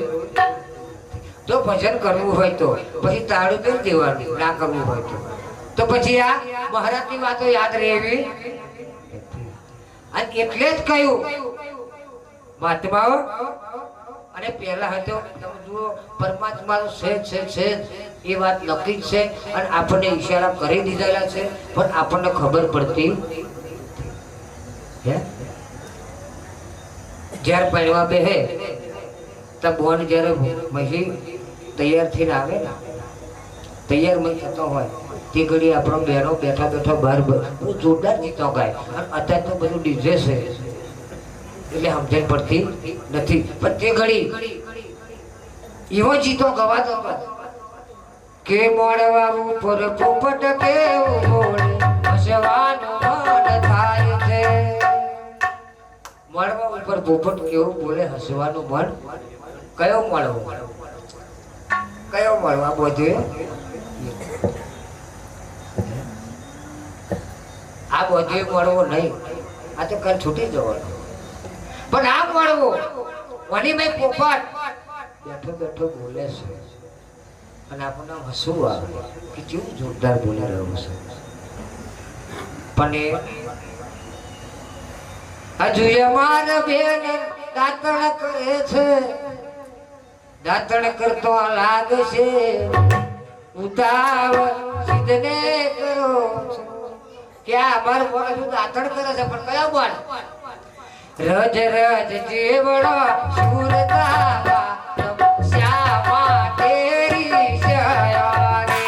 જો ભજન કરવું હોય તો પછી તાળું મેળ દેવાનું, ના કરવું હોય તો પછી આ મહારાજની વાતો યાદ રહેવી. અને એટલે જ કહ્યું મહાત્માઓ અને પહેલા હતો તમે જુઓ પરમાત્મા છે એ વાત નક્કી છે અને આપણને ઈશારા કરી દીધેલા છે પણ આપણને ખબર પડતી હે. જ્યારે પહેરવા બેહે તો બોન જ્યારે મહી તૈયાર થઈને આવે ને તૈયાર મહી થતો હોય તે ઘડી આપણો બહેનો બેઠા બેઠા બહાર જોરદાર ગીતો ગાય. અને અત્યારે તો બધું ડીજે છે એટલે સમજણ પડતી નથી, પણ તે ઘડી એવો ગીતો ગવાતો હતો કે મોડવા ઉપર પોપટ કેવું બોલે હસવાનું મન થાય છે. મળવા ઉપર પોપટ કેવું બોલે હસવાનું મન. કયો મળવો, કયો મળવા બધું આ બધું મળવો નહીં, આ તો કાલ છૂટી જવાનું. પણ આ મળવો મનીભાઈ પોપટ બેઠો બેઠો બોલે છે અને આપણને હસવું આવે કે કેવું જોરદાર બોલી રહ્યું છે. પણ હજુ અમાર બેન દાંતણ કરે છે, દાંતણ કરતો લાગશે ઉતાવળ સિદ્ધને કરો કે અમાર બોલ દાંતણ કરે છે પણ કયો બોલ રજ રજ જીવડો સુરતા શ્યામા તેરી શયાને.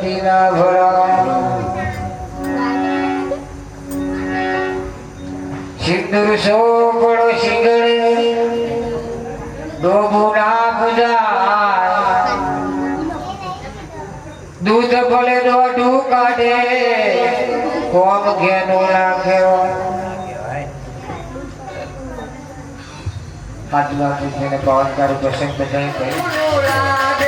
ગતિ ના ભરાય સિંદૂર સોપડો શીંગડે ડોબું ના પૂજાય દૂધ ભલે દોઢું કાઢે કોમ ઘેનું નાખે આટલા પૂછીને પવન કાઢું પ્રસંગ બધાય કરી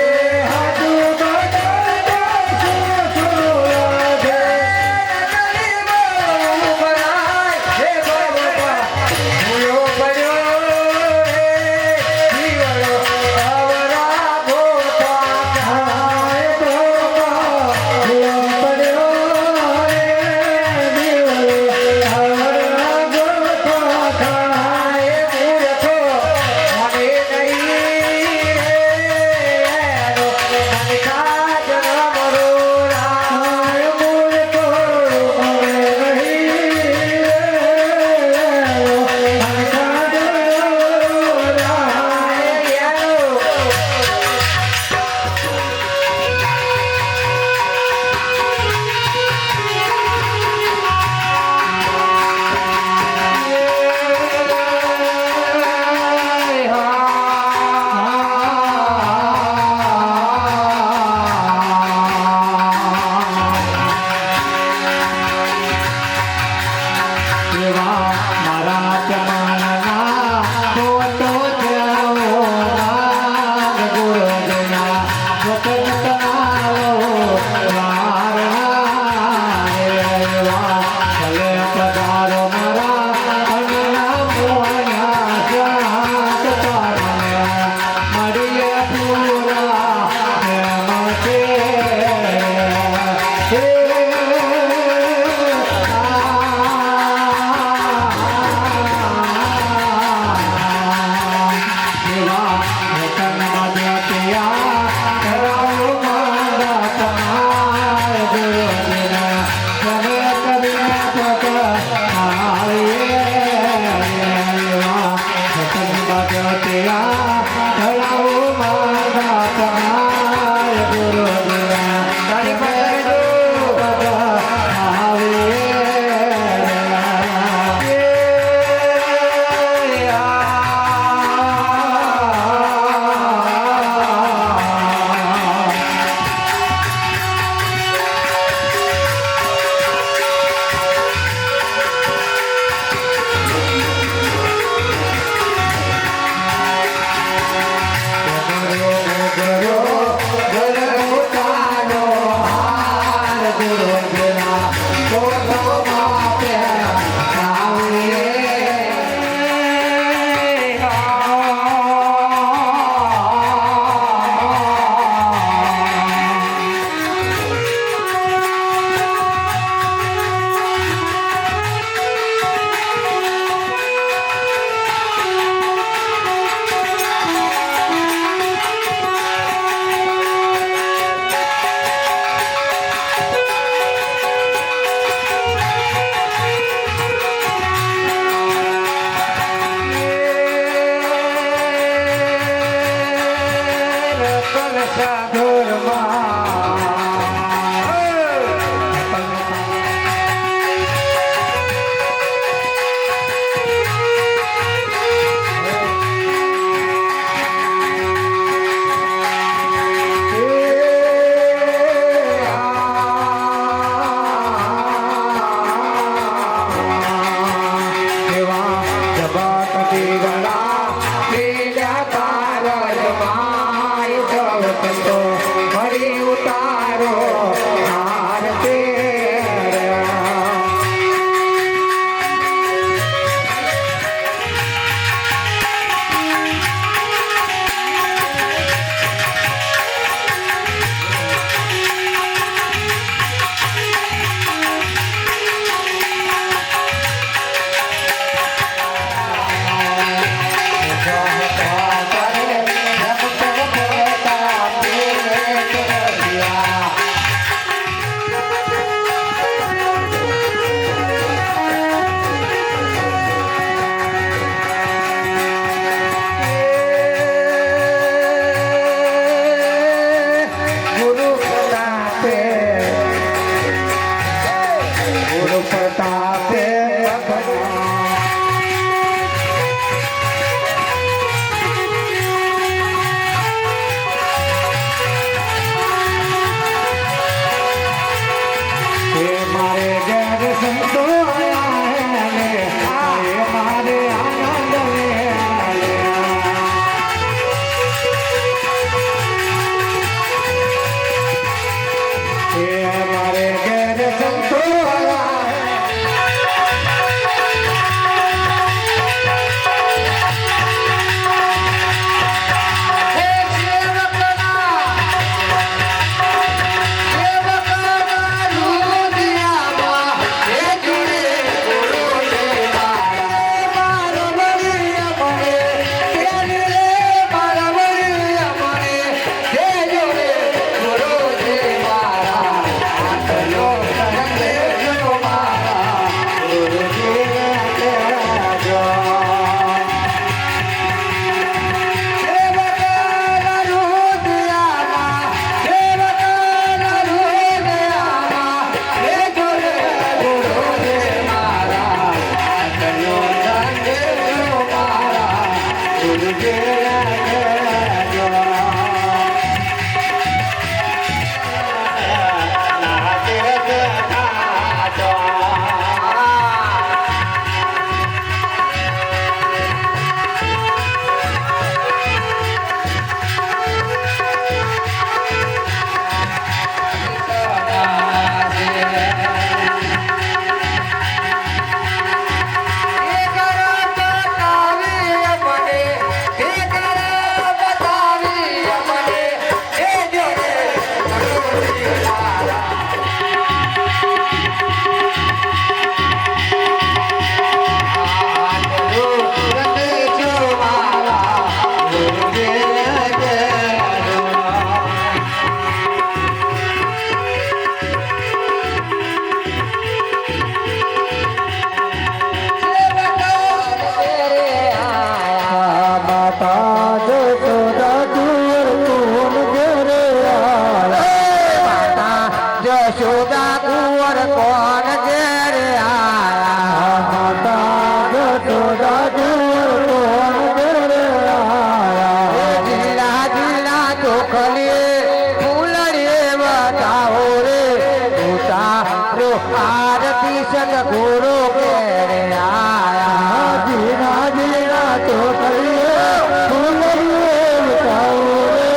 સદગુરુ કેરે આયા જીના જીના તો કરીએ ફૂલરીએ ઉતારો રે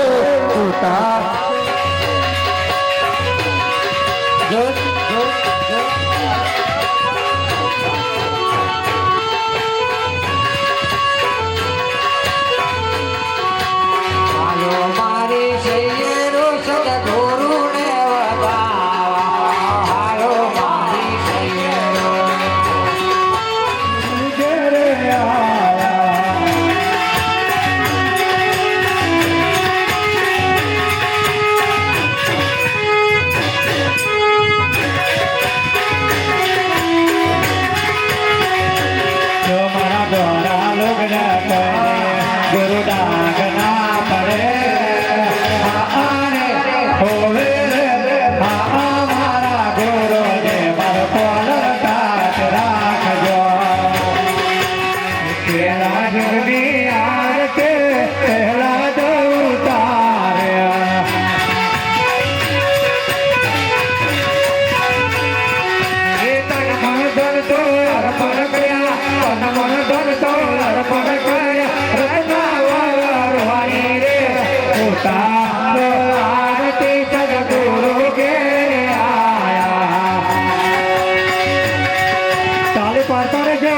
ઉતાર મારી સૈયરો સદગુરુ ને વગાવા હાલો મારી સૈયરો ઘેરે આયા જો મારા ગોરા લોગના કરે ગુરુ ડાગના પડે આને હોવે મારા ગુરુ ને મારો કોલટાટ રાખજો કેલા જગની આરતે પહેલા તો ઉતાર્યા એ તન મન ધન તો અર્પણ કર્યા તન મન ધન તો અર્પણ કર્યા રત્ના વાળવાની રે ઉતારો આરતી સદગુરુ ઘેરે આયા તાળી પાડતા રહેજો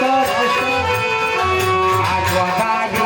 મસ્ત. આ ગોધા